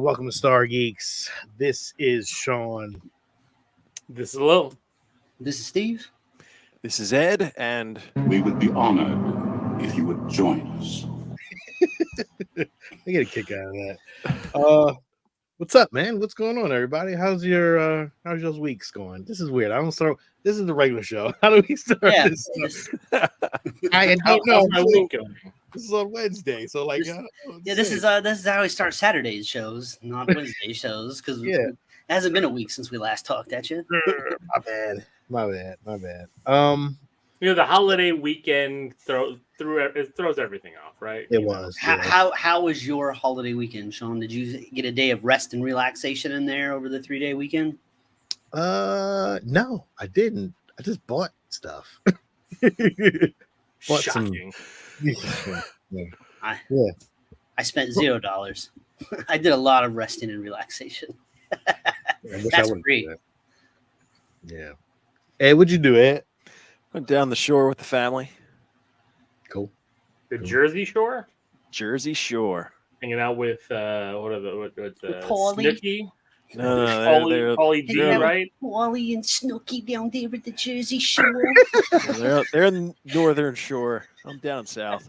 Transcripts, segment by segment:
welcome to Stargeekz. This is Sean. This is Lil. This is Steve. This is Ed, and we would be honored if you would join us. I get a kick out of that. What's up, man? What's going on, everybody? How's your weeks going? This is weird. I don't start. This is the regular show. How do we start this? I don't know. My week going? This is on Wednesday, so like, this is how we start Saturday's shows, not Wednesday shows, because it hasn't been a week since we last talked at you. My bad. The holiday weekend throws everything off, right? It was. How was your holiday weekend, Sean? Did you get a day of rest and relaxation in there over the 3-day weekend? No, I didn't. I just bought stuff. Shocking. I spent $0. I did a lot of resting and relaxation. That's great. Yeah. Hey, what'd you do, Ed? went down the shore with the family. Cool. Jersey Shore? Jersey Shore. Hanging out with Paulie. Snooki? No, Paulie D, right? Paulie and Snooki down there at the Jersey Shore. they're in the northern shore. I'm down south.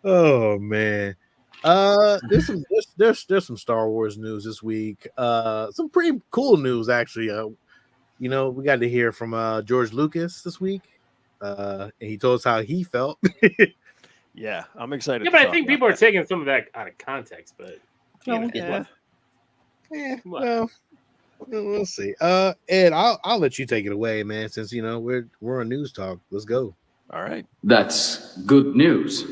Oh man. There's some Star Wars news this week. Some pretty cool news actually. We got to hear from George Lucas this week. And he told us how he felt. Yeah, I'm excited. Yeah, but I think people are taking some of that out of context, but well, we'll see. Ed, I'll let you take it away, man, since we're on News Talk. Let's go. All right. That's good news.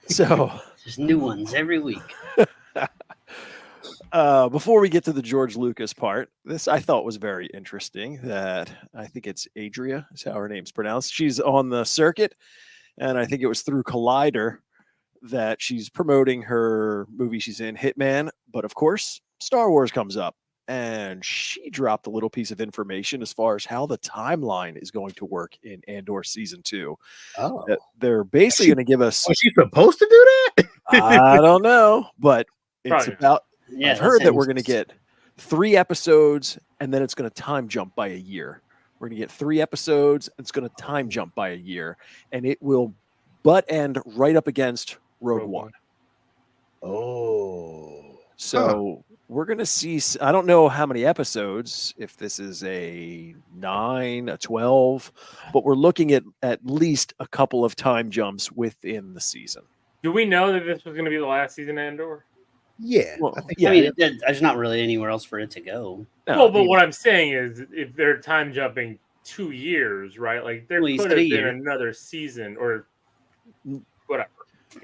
So there's new ones every week. Before we get to the George Lucas part, this I thought was very interesting. That I think it's Adria is how her name's pronounced. She's on the circuit, and I think it was through Collider that she's promoting her movie she's in, Hitman. But of course, Star Wars comes up, and she dropped a little piece of information as far as how the timeline is going to work in Andor season 2. Oh, they're basically going to give us. Was she supposed to do that? I don't know, but it's Probably. about. Yeah, I've heard that we're going to get 3 episodes, and then it's going to time jump by a year. We're going to get 3 episodes, and it's going to time jump by a year, and it will butt end right up against Rogue One. Oh, so we're going to see. I don't know how many episodes. If this is a 9, a 12, but we're looking at least a couple of time jumps within the season. Do we know that this was going to be the last season of Andor? yeah. Well, I think I mean, there's not really anywhere else for it to go. Well, but what I'm saying is, if they're time jumping 2 years, right? Like there could have been another season or whatever.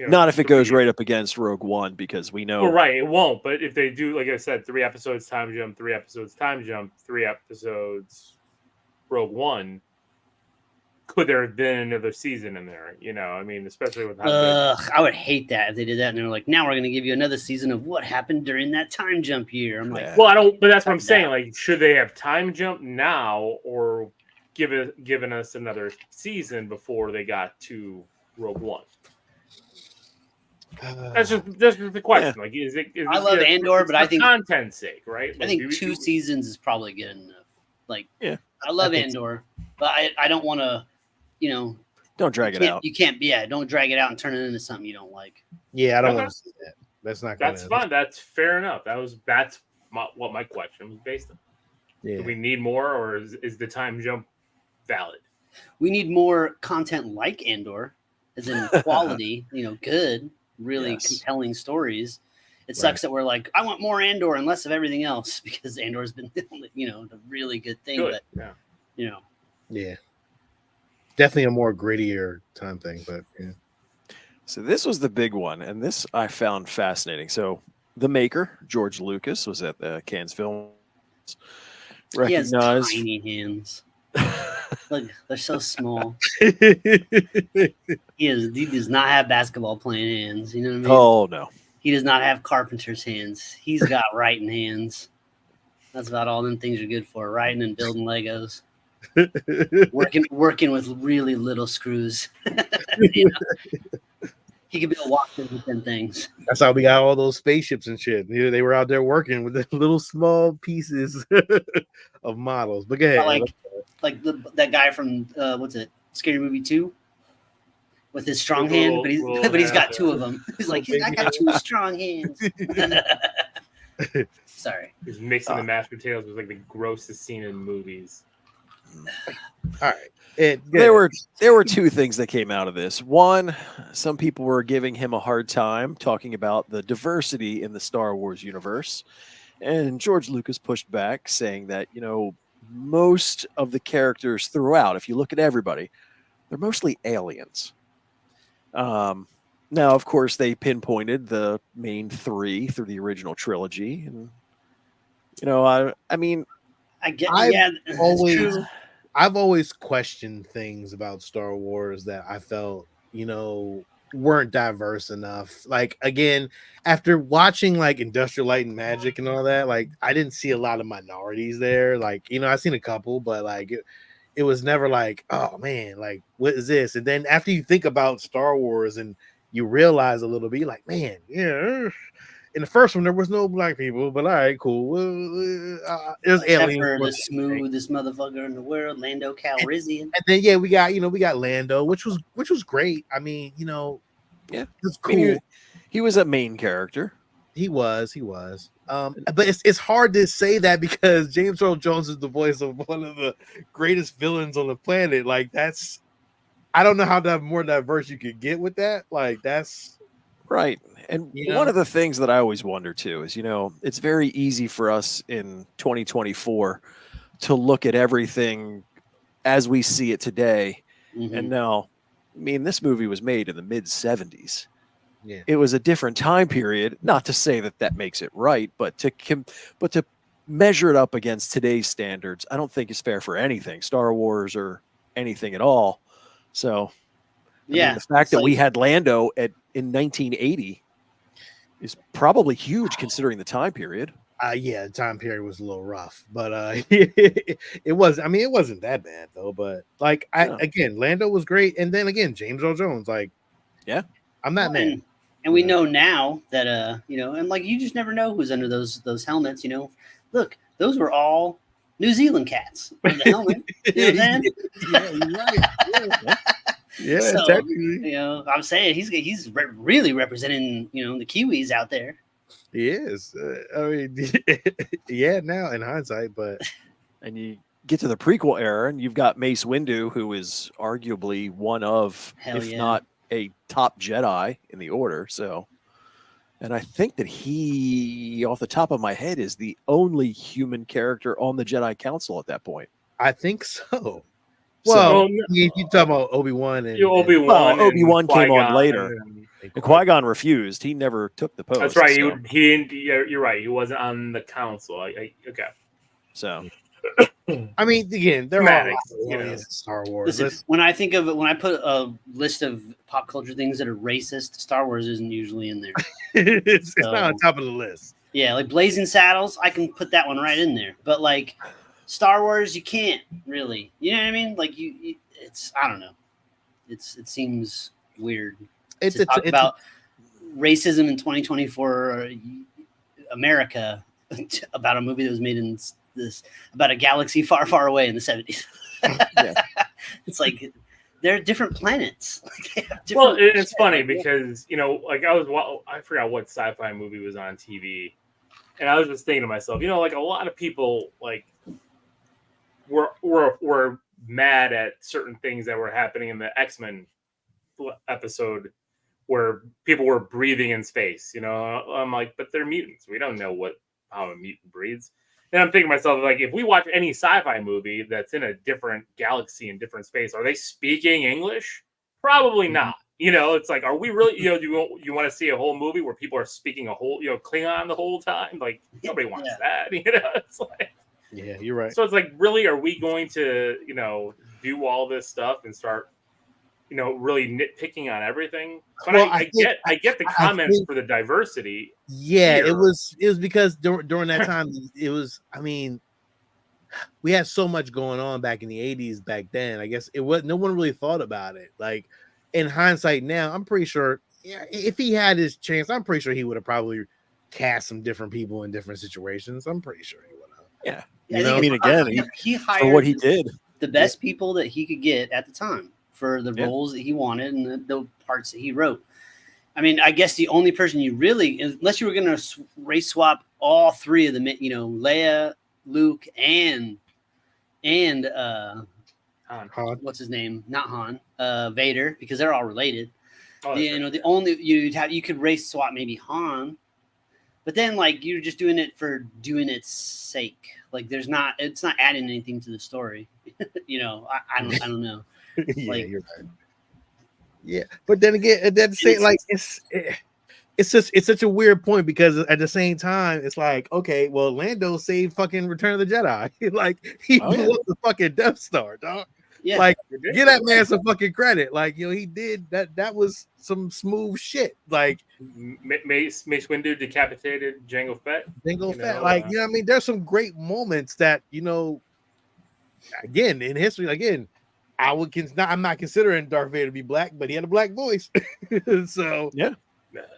Not if it goes right up against Rogue One, because we know. Well, right, it won't. But if they do, like I said, 3 episodes time jump, 3 episodes time jump, 3 episodes Rogue One. Could there have been another season in there? I mean, especially with how I would hate that if they did that and they're like, now we're going to give you another season of what happened during that time jump year. I'm like, well, I don't. But that's what I'm saying. Like, should they have time jump now or given us another season before they got to Rogue One? That's just the question. Like, is it? I love Andor, but I think content's sake, right? I think 2 seasons is probably good enough. Like, yeah, I love Andor, but I don't want to. Don't drag it out. You can't. Yeah, don't drag it out and turn it into something you don't like. Yeah, I don't want to see that. That's not. That's fine. That's fair enough. That's what my question was based on. Yeah. Do we need more, or is the time jump valid? We need more content like Andor, as in quality. Good, really compelling stories. It sucks that we're like, I want more Andor and less of everything else, because Andor's been, a really good thing. Good. But yeah. Definitely a more grittier time thing, but yeah. So this was the big one, and this I found fascinating. So the maker, George Lucas, was at the Cannes Film. He has tiny hands. Look, they're so small. He does not have basketball playing hands. You know what I mean? Oh, no. He does not have carpenter's hands. He's got writing hands. That's about all them things are good for, writing and building Legos. Working with really little screws. He could build walkers with them things. That's how we got all those spaceships and shit. They were out there working with the little small pieces of models. But go ahead. Like that guy from what's it? Scary Movie 2 with his strong hand, but he's got two of them. He's like, I got two strong hands. Sorry. He's mixing the mashed potatoes was like the grossest scene in movies. All right. There were two things that came out of this. One, some people were giving him a hard time talking about the diversity in the Star Wars universe. And George Lucas pushed back, saying that, most of the characters throughout, if you look at everybody, they're mostly aliens. Now, of course, they pinpointed the main three through the original trilogy. And, I mean, I've always questioned things about Star Wars that I felt, weren't diverse enough. Like, again, after watching like Industrial Light and Magic and all that, like I didn't see a lot of minorities there. Like, I've seen a couple, but like it was never like, oh man, like what is this? And then after you think about Star Wars and you realize a little bit, you're like, man, yeah. In the first one, there was no black people, but all right, cool. There's aliens. For the smoothest motherfucker in the world, Lando Calrissian. And then we got Lando, which was great. I mean, it was cool. I mean, he was a main character. He was. But it's hard to say that because James Earl Jones is the voice of one of the greatest villains on the planet. Like I don't know how more diverse you could get with that. Like that's right. And one of the things that I always wonder too is, it's very easy for us in 2024 to look at everything as we see it today. Mm-hmm. And now, I mean, this movie was made in the mid 70s. Yeah. It was a different time period. Not to say that makes it right, but to measure it up against today's standards, I don't think it's fair for anything, Star Wars or anything at all. So, I mean, the fact that we had Lando in 1980 is probably huge considering the time period. The time period was a little rough, but it was. I mean, it wasn't that bad though. But like, again, Lando was great, and then again, James Earl Jones. Like, I'm not mad. And we know now that and like you just never know who's under those helmets. Look, those were all New Zealand cats on the helmet. You know what I'm saying? Yeah, you're right. Yeah, so, technically. I'm saying he's really representing the Kiwis out there. He is. I mean, now in hindsight, but and you get to the prequel era, and you've got Mace Windu, who is arguably one of, not a top Jedi in the Order. So, and I think that he, off the top of my head, is the only human character on the Jedi Council at that point. I think so. Well, you talk about Obi-Wan and Obi-Wan came on later. And Qui-Gon refused. He never took the post. That's right. So. You're right. He wasn't on the council. Okay. So, I mean, again, they're all Star Wars. Listen, when I put a list of pop culture things that are racist, Star Wars isn't usually in there. It's not on top of the list. Yeah, like Blazing Saddles, I can put that one right in there. But like Star Wars, you can't really. You know what I mean? Like it's I don't know. It seems weird. It's about racism in 2024 America about a movie that was made in about a galaxy far, far away in the 70s. It's like they're different planets. It's funny because like I forgot what sci-fi movie was on TV, and I was just thinking to myself, like a lot of people like were mad at certain things that were happening in the X-Men episode where people were breathing in space. I'm like, but they're mutants. We don't know how a mutant breathes. And I'm thinking to myself, like, if we watch any sci-fi movie that's in a different galaxy and different space, are they speaking English? Probably not. It's like, are we really? Do you want to see a whole movie where people are speaking a whole Klingon the whole time? Like nobody wants that. It's like, yeah, you're right. So it's like, really, are we going to do all this stuff and start really nitpicking on everything? But I get the comments for the diversity. Yeah, here. It was because during that time it was. I mean, we had so much going on back in the 80s. Back then, I guess it was no one really thought about it. Like in hindsight, now I'm pretty sure yeah, if he had his chance, I'm pretty sure he would have probably cast some different people in different situations. I'm pretty sure he would have. Yeah. You know, I mean, again, he hired for what he did. the best people that he could get at the time for the Yeah. roles that he wanted and the parts that he wrote. I mean, I guess the only person you really, unless you were going to race swap all three of them, you know, Leia, Luke, and Han. what's his name? Not Han, Vader, because they're all related. Oh, You know, the only you could race swap maybe Han, but then like you're just doing it for doing its sake. Like it's not adding anything to the story. You know, I don't know. Yeah, Like- you're right. Yeah, but then again, at the same, like it's such a weird point because at the same time, it's like, okay, well, Lando saved fucking Return of the Jedi. Like he blew up the fucking Death Star, dog. Yeah, Like, give that man some fucking credit. Like, you know, he did that. That was some smooth shit. Like Mace Windu decapitated Jango Fett. Jango You Fett. know, Like, you know what I mean? There's some great moments that, you know, again, in history, again, I'm not considering Darth Vader to be black, but he had a black voice. So Yeah.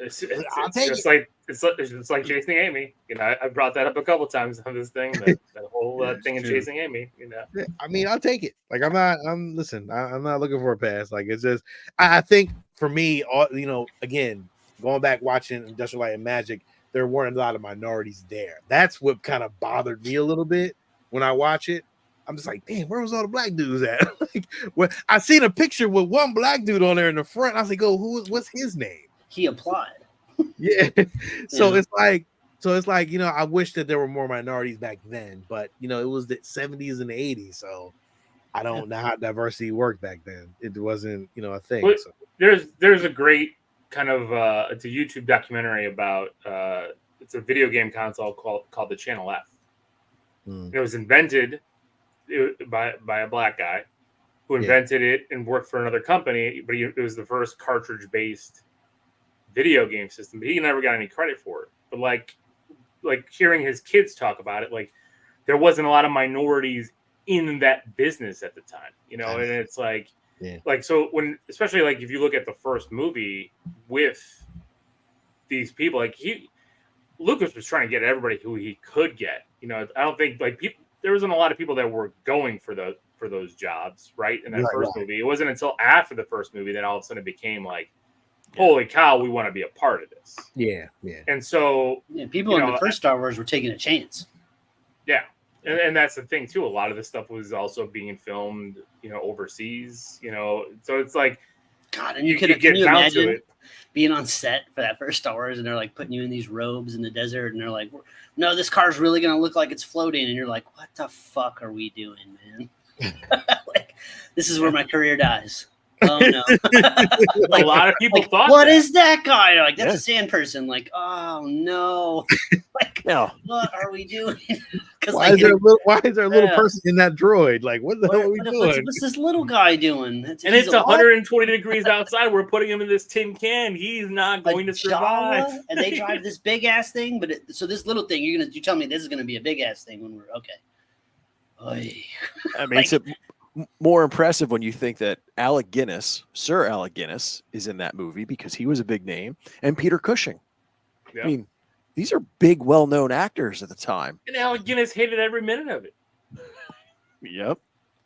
It's I'll take just like it's like Chasing Amy. You know, I brought that up a couple times on this thing. That whole thing in true. Chasing Amy. You know, yeah, I mean, I'll take it. Like, I'm not looking for a pass. Like, it's just, I think for me, you know, again, going back watching Industrial Light and Magic, there weren't a lot of minorities there. That's what kind of bothered me a little bit when I watch it. I'm just like, damn, where was all the black dudes at? Like, well, I seen a picture with one black dude on there in the front. I was like, oh, what's his name? he applied. Yeah. So Yeah. it's like, you know, I wish that there were more minorities back then, but you know, it was the 70s and the 80s. So I don't know how diversity worked back then. It wasn't, you know, a thing. Well, So. there's a great kind of it's a YouTube documentary about it's a video game console called the Channel F. It was invented by a black guy who invented it and worked for another company, but it was the first cartridge-based video game system. But he never got any credit for it. But like hearing his kids talk about it, like there wasn't a lot of minorities in that business at the time, you know. And it's like, like so when, especially like if you look at the first movie with these people, like Lucas was trying to get everybody who he could get. You know, I don't think like there wasn't a lot of people that were going for those jobs, right? In that first movie, it wasn't until after the first movie that all of a sudden it became like, holy cow, we want to be a part of this. Yeah. And so people in the first Star Wars were taking a chance. Yeah. And that's the thing too. A lot of this stuff was also being filmed, you know, overseas, you know. So it's like, God, and you can you imagine being on set for that first Star Wars, and they're like putting you in these robes in the desert, and they're like, "No, this car's really gonna look like it's floating," and you're like, "What the fuck are we doing, man?" Like, this is where my career dies. Oh no! Like, a lot of people thought, "What is that guy?" They're like, "That's a sand person." Like, oh no! Like, what are we doing? Why is there a little person in that droid? Like, what the hell are we doing? What's this little guy doing? It's 120 degrees outside. We're putting him in this tin can. He's not going to survive. Jawa, and they drive this big ass thing, but so this little thing, you tell me this is gonna be a big ass thing when we're okay. Oy. I mean, it's more impressive when you think that Sir Alec Guinness, is in that movie because he was a big name, and Peter Cushing. Yeah. I mean, these are big, well-known actors at the time. And Alec Guinness hated every minute of it. Yep.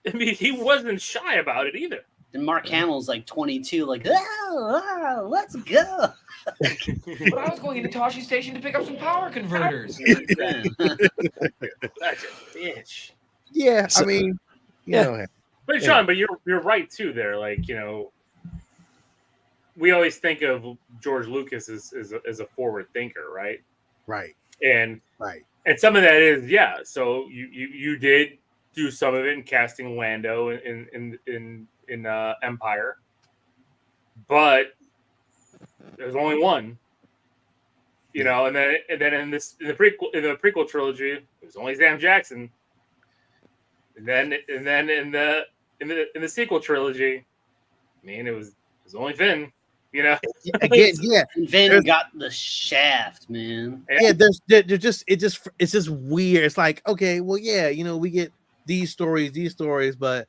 I mean, he wasn't shy about it either. And Mark Hamill's like 22, like, let's go. But I was going into Toshi Station to pick up some power converters. That's a bitch. Yeah, I mean, you know. But Sean, but you're right too. There, like, you know, we always think of George Lucas as a forward thinker, right? Right. And some of that is So you did do some of it in casting Lando in Empire, but there's only one. You know, and then in the prequel trilogy, it was only Sam Jackson. And then in the sequel trilogy, man, it was only Finn. You know, again, And Finn got the shaft, man. Yeah, it's just weird. It's like, okay, well, yeah, you know, we get these stories, but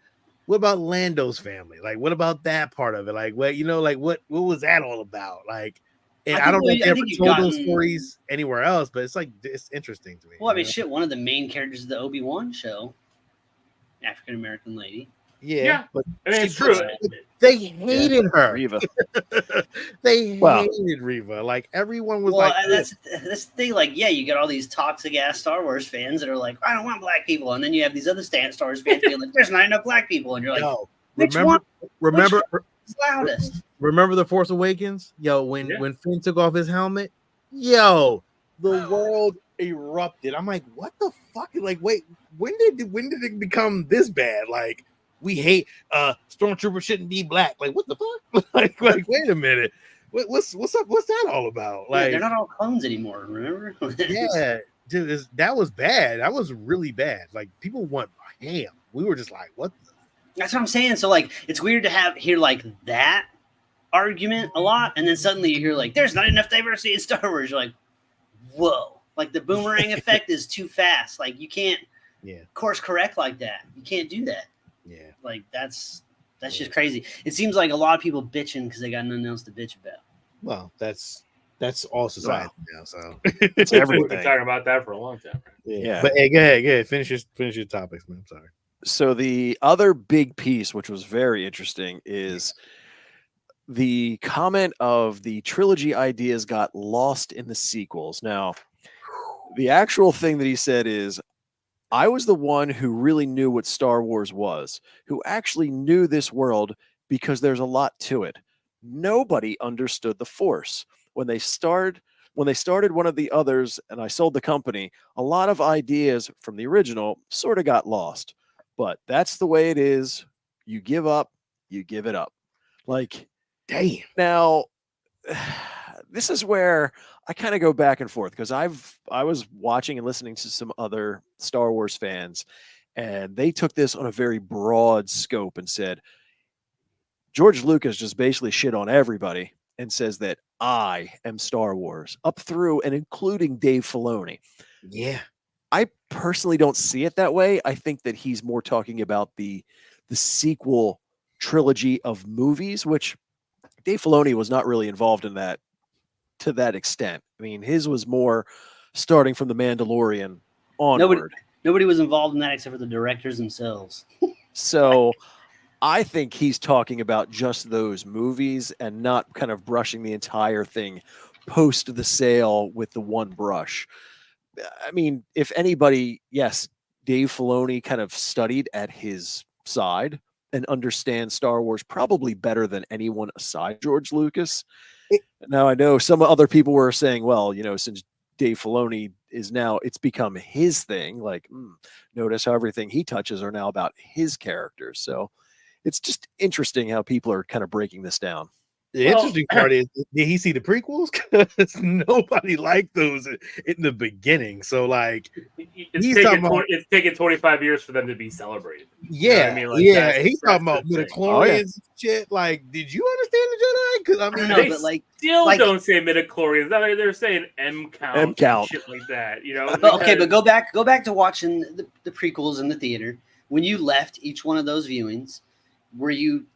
what about Lando's family? Like, what about that part of it? Like, what like what was that all about? Like, and I don't know if they ever told those stories anywhere else, but it's like it's interesting to me. Well, I mean, shit. One of the main characters of the Obi-Wan show, African American lady. Yeah, but I mean, it's true. They hated her. Reva. They hated Reva. Like everyone was like, that's the thing. Like, yeah, you got all these toxic ass Star Wars fans that are like, I don't want black people, and then you have these other Star Wars fans being like, there's not enough black people, and you're like, no. Which Remember loudest? Remember The Force Awakens? Yo, when Finn took off his helmet, yo, the world erupted. I'm like, what the fuck? Like, wait, when did it become this bad? Like, we hate stormtroopers shouldn't be black. Like, what the fuck? like, wait a minute. What's up? What's that all about? Like, they're not all clones anymore, remember? Yeah, dude, that was bad. That was really bad. Like, people want ham. We were just like, what the? That's what I'm saying. So like, it's weird to hear like that argument a lot, and then suddenly you hear like, "There's not enough diversity in Star Wars." You're like, "Whoa!" Like the boomerang effect is too fast. Like you can't course correct like that. You can't do that. Yeah, like that's just crazy. It seems like a lot of people bitching because they got nothing else to bitch about. Well, that's all society now. So it's everything. We've been talking about that for a long time. Yeah. But hey, go ahead. Finish your topics, man. I'm sorry. So the other big piece, which was very interesting, is the comment of the trilogy ideas got lost in the sequels. Now, the actual thing that he said is, I was the one who really knew what Star Wars was, who actually knew this world because there's a lot to it. Nobody understood the Force. When they started one of the others and I sold the company, a lot of ideas from the original sort of got lost. But that's the way it is. You give up, you give it up. Like, damn. Now, this is where I kind of go back and forth because I was watching and listening to some other Star Wars fans, and they took this on a very broad scope and said, George Lucas just basically shit on everybody and says that I am Star Wars, up through and including Dave Filoni. Yeah. I personally don't see it that way. I think that he's more talking about the sequel trilogy of movies, which Dave Filoni was not really involved in that to that extent. I mean, his was more starting from The Mandalorian onward. Nobody was involved in that except for the directors themselves. So I think he's talking about just those movies and not kind of brushing the entire thing post the sale with the one brush. I mean, if anybody, yes, Dave Filoni kind of studied at his side and understands Star Wars probably better than anyone aside George Lucas. Now, I know some other people were saying, well, since Dave Filoni is now, it's become his thing. Like, notice how everything he touches are now about his characters. So it's just interesting how people are kind of breaking this down. The interesting part is, did he see the prequels? Because nobody liked those in the beginning. So, like, it's taken 25 years for them to be celebrated. Yeah, you know what I mean? He's talking about midichlorians and shit. Like, did you understand the Jedi? Because I mean, they still don't say midichlorians. They're saying M count, shit like that. Okay, but go back to watching the prequels in the theater. When you left each one of those viewings,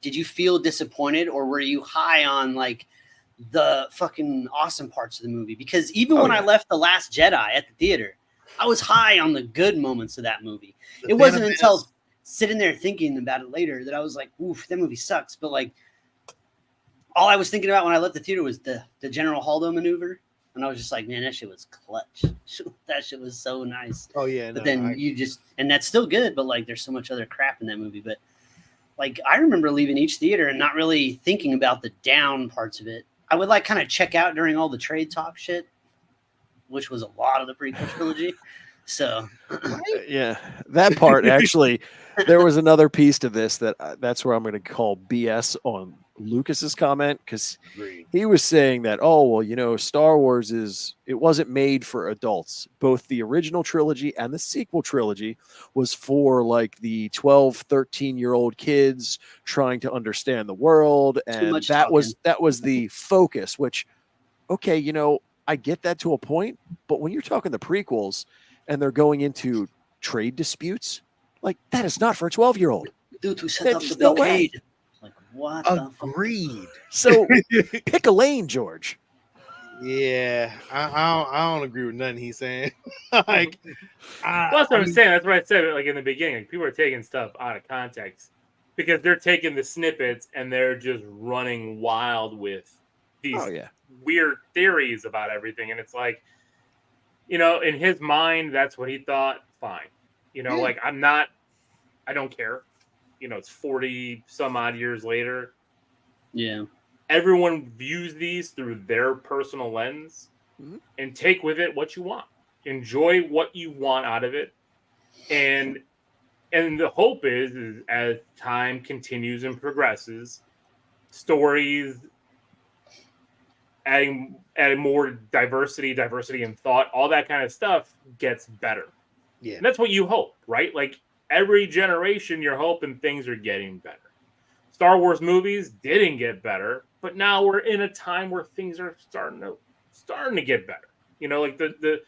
did you feel disappointed, or were you high on like the fucking awesome parts of the movie? Because even when I left The Last Jedi at the theater, I was high on the good moments of that movie. It wasn't until sitting there thinking about it later that I was like, oof, that movie sucks. But like, all I was thinking about when I left the theater was the General Holdo maneuver. And I was just like, man, that shit was clutch. That shit was so nice. Oh yeah. But and that's still good, but like there's so much other crap in that movie. But like, I remember leaving each theater and not really thinking about the down parts of it. I would like kind of check out during all the trade talk shit, which was a lot of the prequel trilogy. So yeah, that part actually, there was another piece to this that's where I'm going to call BS on Lucas's comment, because he was saying that, Star Wars it wasn't made for adults. Both the original trilogy and the sequel trilogy was for like the 12, 13-year-old kids trying to understand the world, and that was the focus. Which, okay, I get that to a point, but when you're talking the prequels and they're going into trade disputes, like, that is not for a 12-year-old. Dude who set There's up the just no way. blockade. Like, what the fuck? Agreed. So pick a lane, George. Yeah, I don't agree with nothing he's saying. Like, Well, that's what I'm saying. That's what I said like in the beginning. Like, people are taking stuff out of context because they're taking the snippets and they're just running wild with these weird theories about everything. And it's like, you know, in his mind, that's what he thought. Fine. You know, like I don't care. You know, it's 40 some odd years later. Yeah. Everyone views these through their personal lens and take with it what you want. Enjoy what you want out of it. And the hope is as time continues and progresses, stories adding more diversity in thought, all that kind of stuff gets better. Yeah. And that's what you hope, right? Like every generation you're hoping things are getting better. Star Wars movies didn't get better, but now we're in a time where things are starting to get better. You know, like the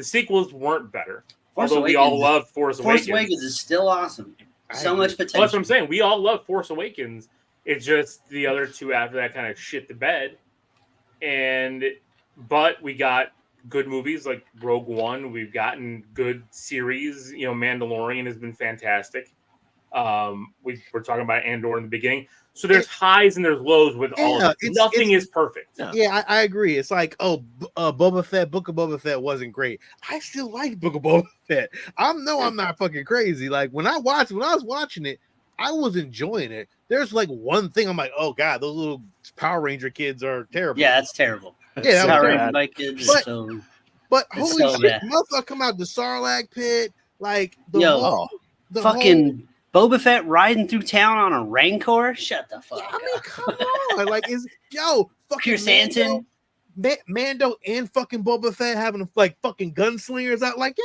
sequels weren't better. Although we all love Force Awakens. Force Awakens is still awesome. So much potential. Well, that's what I'm saying. We all love Force Awakens. It's just the other two after that kind of shit the bed. But we got good movies like Rogue One. We've gotten good series. You know, Mandalorian has been fantastic. We were talking about Andor in the beginning. So there's highs and there's lows with all of it. Nothing is perfect. Yeah, I agree. It's like, Boba Fett, Book of Boba Fett wasn't great. I still like Book of Boba Fett. I'm not fucking crazy. Like when I was watching it, I was enjoying it. There's like one thing I'm like, oh god, those little Power Ranger kids are terrible. Yeah, that's terrible. Yeah, Power Ranger kids are so. But holy shit, motherfucker come out the Sarlacc pit, like the fucking Boba Fett riding through town on a Rancor. Shut the fuck up. I mean, come on, like fucking Pierce Anton, Mando, and fucking Boba Fett having like fucking gunslingers out. Like,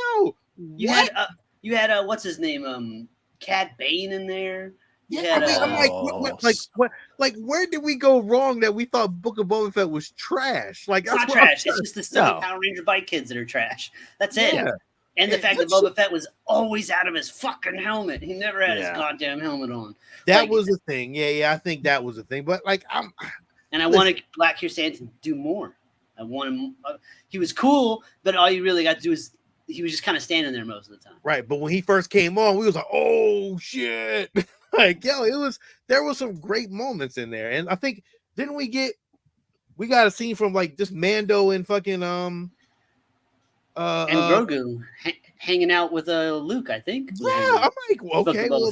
you had what's his name, Cad Bane in there. Yeah, I'm like, where did we go wrong that we thought Book of Boba Fett was trash? Like, it's not trash. It's just the silly Power Ranger bike kids that are trash. That's it. Yeah. And the fact that Boba Fett was always out of his fucking helmet. He never had his goddamn helmet on. That was the thing. Yeah, I think that was the thing. But like, I wanted Black Kirsanton to do more. I want him. He was cool, but all you really got to do is he was just kind of standing there most of the time. Right, but when he first came on, we was like, oh shit. Like, there was some great moments in there. And I think we got a scene from like just Mando and fucking and Grogu hanging out with Luke, I think. Yeah, I'm like, okay, well,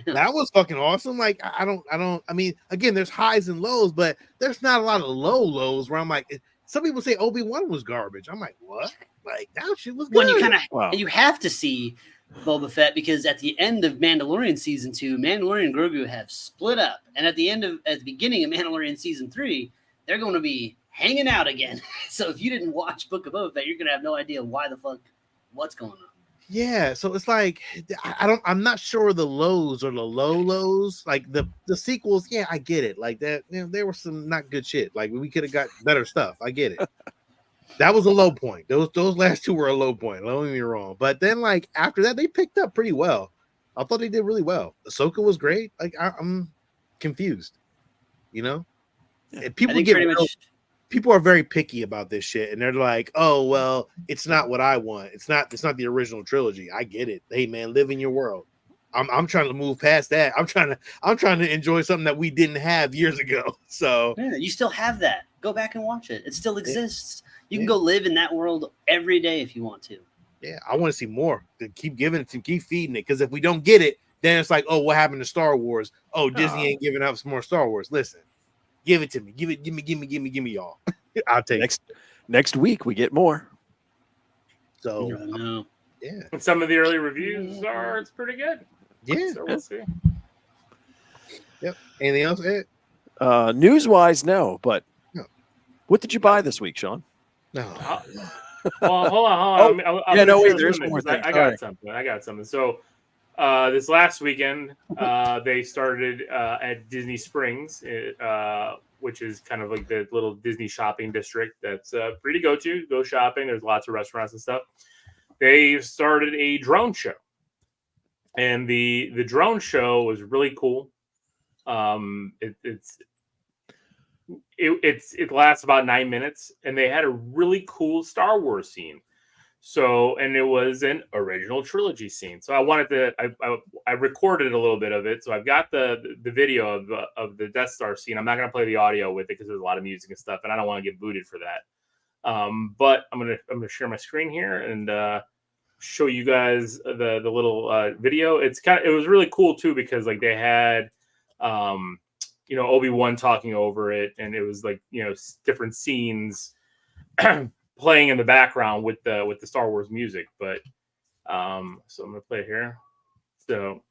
that was fucking awesome. Like, I mean, again, there's highs and lows, but there's not a lot of lows where I'm like, some people say Obi-Wan was garbage. I'm like, what? Like, that shit was good. When you kind of you have to see Boba Fett because at the end of Mandalorian season 2, Mandalorian and Grogu have split up, and at the beginning of Mandalorian season 3, they're going to be hanging out again. So if you didn't watch Book of Boba Fett, you're going to have no idea what's going on. Yeah, so it's like I'm not sure the lows or the lows. Like the sequels, yeah, I get it. Like that, there was some not good shit. Like we could have got better stuff. I get it. That was a low point. Those last two were a low point. Don't get me wrong. But then, like after that, they picked up pretty well. I thought they did really well. Ahsoka was great. Like I'm confused. And people are very picky about this shit, and they're like, "Oh well, it's not what I want. It's not the original trilogy." I get it. Hey man, live in your world. I'm trying to move past that. I'm trying to enjoy something that we didn't have years ago. So yeah, you still have that. Go back and watch it. It still exists. You can go live in that world every day if you want to. Yeah, I want to see more. To keep giving it, to keep feeding it. Because if we don't get it, then it's like, oh, what happened to Star Wars? Oh, Disney ain't giving up some more Star Wars. Listen, give it to me. Give me, y'all. I'll take it. Next week we get more. So yeah. And some of the early reviews it's pretty good. Yeah. So we'll see. Yep. Anything else, Ed? News-wise, no. But what did you buy this week, Sean? No. Well, hold on. There's more things. I got something. So this last weekend, they started at Disney Springs, which is kind of like the little Disney shopping district that's free to go shopping. There's lots of restaurants and stuff. They started a drone show. And the drone show was really cool. It lasts about 9 minutes, and they had a really cool Star Wars scene. So, and it was an original trilogy scene. So I recorded a little bit of it. So I've got the video of the Death Star scene. I'm not going to play the audio with it because there's a lot of music and stuff, and I don't want to get booted for that. But I'm gonna share my screen here and show you guys the little video. It was really cool too, because like they had Obi-Wan talking over it, and it was like different scenes playing in the background with the Star Wars music. But so I'm gonna play it here. So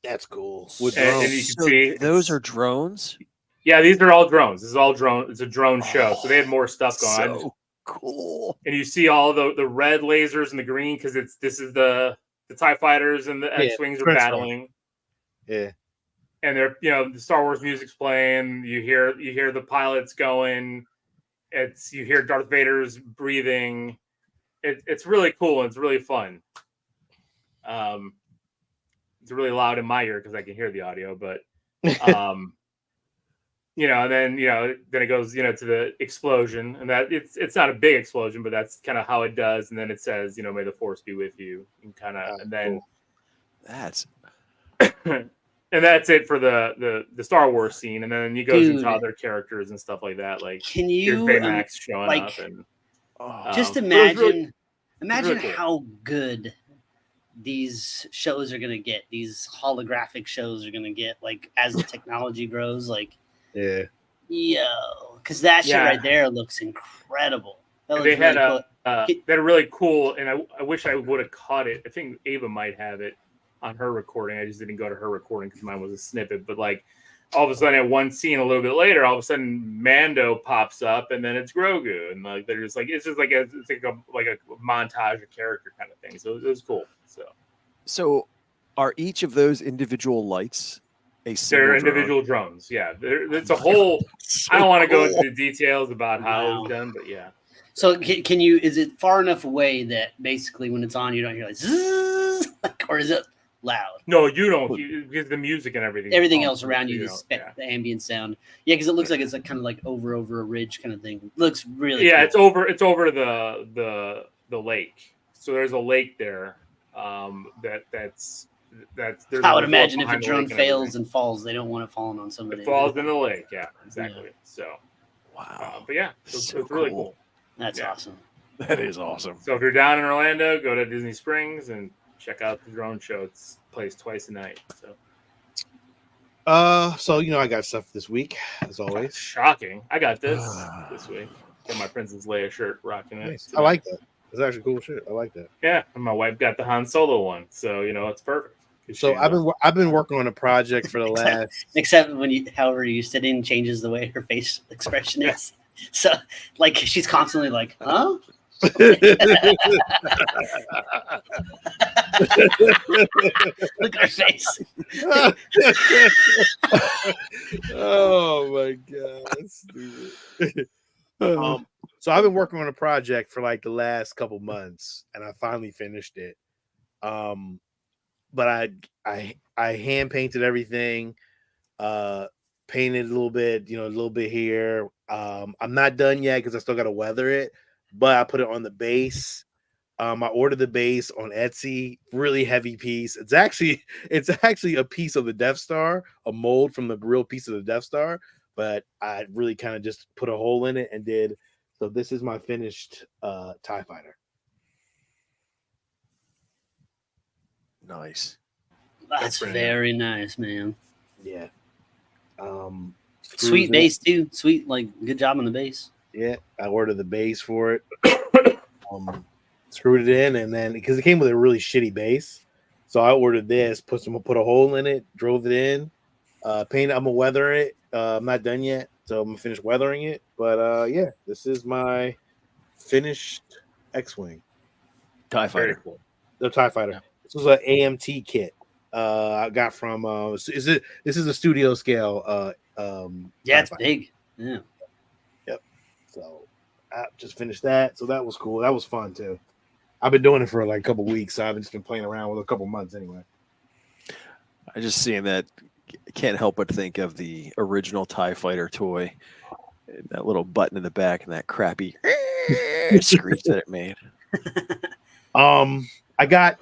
That's cool. And you can see those are drones. Yeah, these are all drones. This is all drone. It's a drone show, so they had more stuff going on. So cool. And you see all the red lasers and the green because this is the TIE fighters and the X-wings are battling. Yeah. And they're the Star Wars music's playing. You hear the pilots going. You hear Darth Vader's breathing. It's really cool and it's really fun. It's really loud in my ear because I can hear the audio, but and then then it goes to the explosion, and that it's not a big explosion, but that's kind of how it does. And then it says may the force be with you, and kind of and then cool. That's and that's it for the Star Wars scene. And then he goes into other characters and stuff like that. Like, can you Baymax showing up and just imagine really cool. how good these shows are going to get, these holographic shows are going to get, like, as the technology grows, like, because that shit right there looks incredible. They had a really cool, and I wish I would have caught it. I think Ava might have it on her recording. I just didn't go to her recording because mine was a snippet. But like, all of a sudden, at one scene a little bit later, all of a sudden Mando pops up, and then it's Grogu, and like they're just like it's like a montage of character kind of thing. So it was cool. So are each of those individual lights a single They're individual drone? drones. Yeah, it's a whole. I don't want to go into the details about how it was done, but yeah. So can you? Is it far enough away that basically when it's on, you don't hear like zzz, or is it loud? No, you don't. Because the music and everything. Everything else around you, the ambient sound. Yeah, because it looks like it's like kind of like over a ridge kind of thing. It looks really. Yeah, cool. it's over the lake. So there's a lake there. That's. I would imagine if a drone fails and falls, they don't want it falling on somebody. It falls in the lake. Yeah, exactly. Yeah. So. Wow. But yeah, it's really cool. That's awesome. That is awesome. So if you're down in Orlando, go to Disney Springs and check out the drone show. It plays twice a night. So I got stuff this week as always. Shocking! I got this week. Got my Princess Leia shirt, rocking it. Nice. I like that. It's actually cool shit. I like that. Yeah, and my wife got the Han Solo one, so it's perfect. So I've been working on a project for the last. Except when however you sit in changes the way her face expression is. So like she's constantly like, huh? Look at her face. Oh my god, that's stupid. So I've been working on a project for like the last couple months, and I finally finished it. But I hand painted everything, painted a little bit, a little bit here. I'm not done yet because I still got to weather it, but I put it on the base. I ordered the base on Etsy, really heavy piece. It's actually a piece of the Death Star, a mold from the real piece of the Death Star, but I really kind of just put a hole in it and did. So this is my finished TIE Fighter. Nice. That's very nice, man. Yeah. Sweet base too. Sweet, like good job on the base. Yeah, I ordered the base for it. Screwed it in, and then because it came with a really shitty base, so I ordered this. Put a hole in it, drove it in, painted. I'm gonna weather it. I'm not done yet, so I'm gonna finish weathering it. But yeah, this is my finished X-wing TIE Fighter. Cool. The TIE Fighter. Yeah. This was an AMT kit. I got from. This is a studio scale. Yeah, it's big. Yeah. Yep. So I just finished that. So that was cool. That was fun too. I've been doing it for like a couple weeks. So I've just been playing around with a couple months anyway. I just seeing that. Can't help but think of the original TIE Fighter toy. That little button in the back and that crappy screech that it made. I got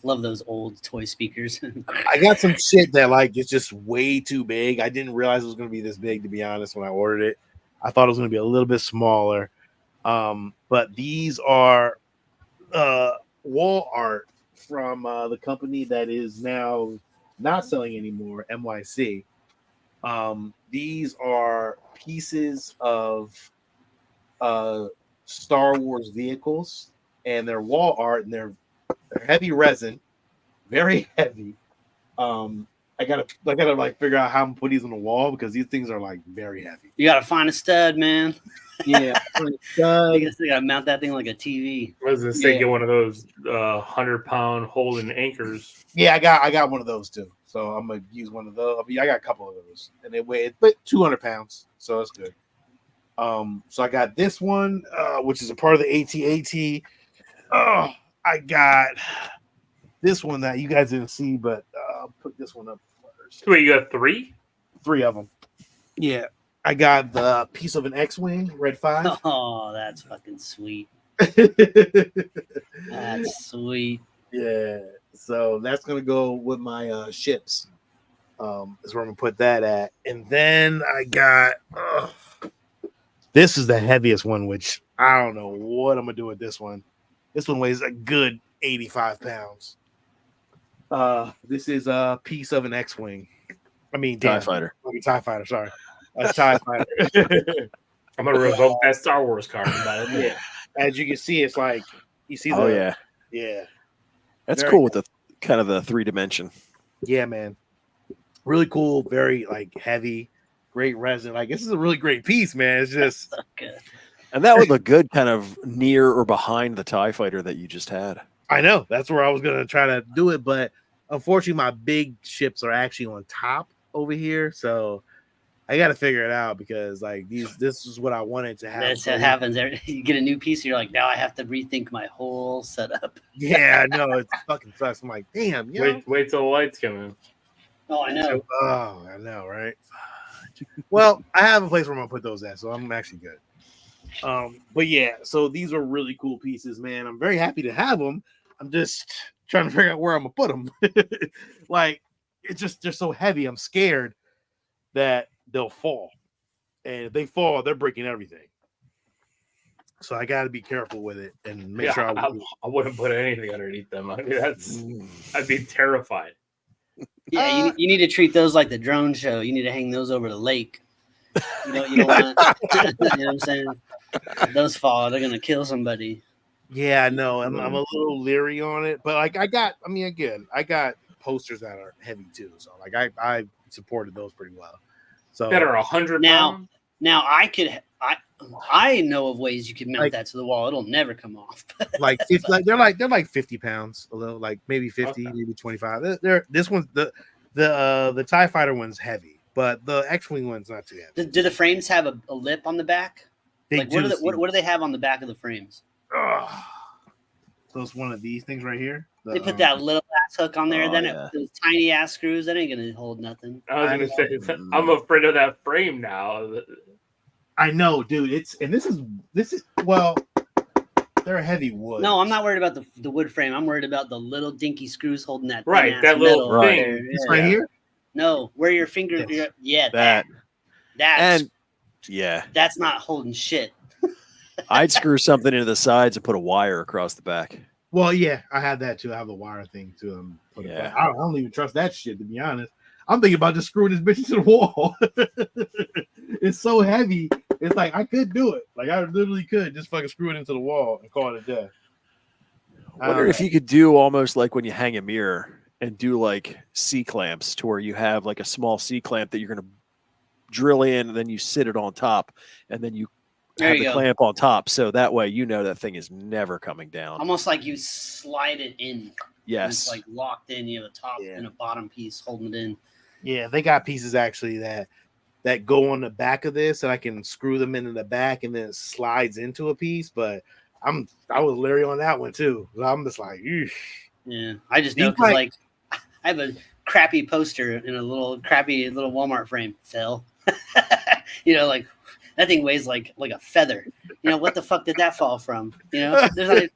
Love those old toy speakers. some shit that like it's just way too big. I didn't realize it was gonna be this big, to be honest, when I ordered it. I thought it was gonna be a little bit smaller. But these are wall art from the company that is now not selling anymore, MYC. These are pieces of Star Wars vehicles, and they're wall art, and they're heavy resin, very heavy. I gotta like figure out how I'm put these on the wall because these things are like very heavy. You gotta find a stud, man. Yeah, I guess they gotta mount that thing like a TV. I was gonna say get one of those 100-pound holding anchors. yeah, I got one of those too. So I'm gonna use one of those. I mean, I got a couple of those, and they weigh but 200 pounds, so that's good. So I got this one, which is a part of the AT-AT. I got this one that you guys didn't see, but I'll put this one up first. Wait, you got 3? 3 of them. Yeah, I got the piece of an X-wing, Red 5. Oh, that's fucking sweet. That's sweet. Yeah, so that's gonna go with my ships. Is where I'm gonna put that at, and then I got this is the heaviest one, which I don't know what I'm gonna do with this one. This one weighs a good 85 pounds. This is a piece of an X-wing. I mean, TIE Fighter. I mean, TIE Fighter. Sorry, a TIE Fighter. I'm gonna revoke that Star Wars card. Yeah, as you can see, it's like you see. Oh yeah. That's Very cool with the kind of the 3-dimension. Yeah, man. Really cool, very like heavy, great resin. Like this is a really great piece, man. It's just So good. And that would look good kind of near or behind the TIE Fighter that you just had. I know that's where I was gonna try to do it, but unfortunately my big ships are actually on top over here. So I gotta figure it out because like this is what I wanted to have. That's what happens. You get a new piece, you're like, now I have to rethink my whole setup. Yeah, no, it fucking sucks. I'm like, damn, you know? Wait till the lights come in. Oh, I know. Oh, I know, right? Well, I have a place where I'm gonna put those at, so I'm actually good. But yeah, so these are really cool pieces, man. I'm very happy to have them. I'm just trying to figure out where I'm gonna put them. Like, it's just they're so heavy. I'm scared that they'll fall, and if they fall, they're breaking everything. So I got to be careful with it and make sure I wouldn't put anything underneath them. I mean, I'd be terrified. Yeah, you need to treat those like the drone show. You need to hang those over the lake. You don't want to, you know what I'm saying? If those fall, they're gonna kill somebody. Yeah, no, I'm a little leery on it, but like I got posters that are heavy too, so like I supported those pretty well. So That are 100 pounds. Now I know of ways you can mount that to the wall. It'll never come off. like 50, they're like 50 pounds, a little like maybe 50, maybe 25. They're this one's the TIE Fighter one's heavy, but the X-Wing one's not too heavy. Do the frames have a lip on the back? They like do. What do they have on the back of the frames? So it's one of these things right here. They put that little ass hook on there, those tiny ass screws. That ain't gonna hold nothing. I was gonna say, I'm afraid of that frame now. I know, dude. This is well, they're a heavy wood. No, I'm not worried about the wood frame. I'm worried about the little dinky screws holding that right. thin-ass That little metal thing. there. This right here. No, where your finger. That. That's yeah, that's not holding shit. I'd screw something into the sides and put a wire across the back. Well, yeah, I have that too. I have a wire thing too. Yeah. I don't even trust that shit, to be honest. I'm thinking about just screwing this bitch into the wall. It's so heavy. It's like I could do it. Like I literally could just fucking screw it into the wall and call it a day. I wonder if you could do almost like when you hang a mirror and do like C clamps to where you have like a small C clamp that you're going to drill in and then you sit it on top and then you have the clamp on top. So that way, you know, that thing is never coming down. Almost like you slide it in. Yes. It's like locked in. You have a top and a bottom piece holding it in. Yeah, they got pieces actually that go on the back of this, and I can screw them into the back, and then it slides into a piece. But I was leery on that one too. I'm just like, eesh. Yeah, I just know because like I have a crappy poster in a little crappy little Walmart frame fell. Like that thing weighs like a feather. What the fuck did that fall from? There's not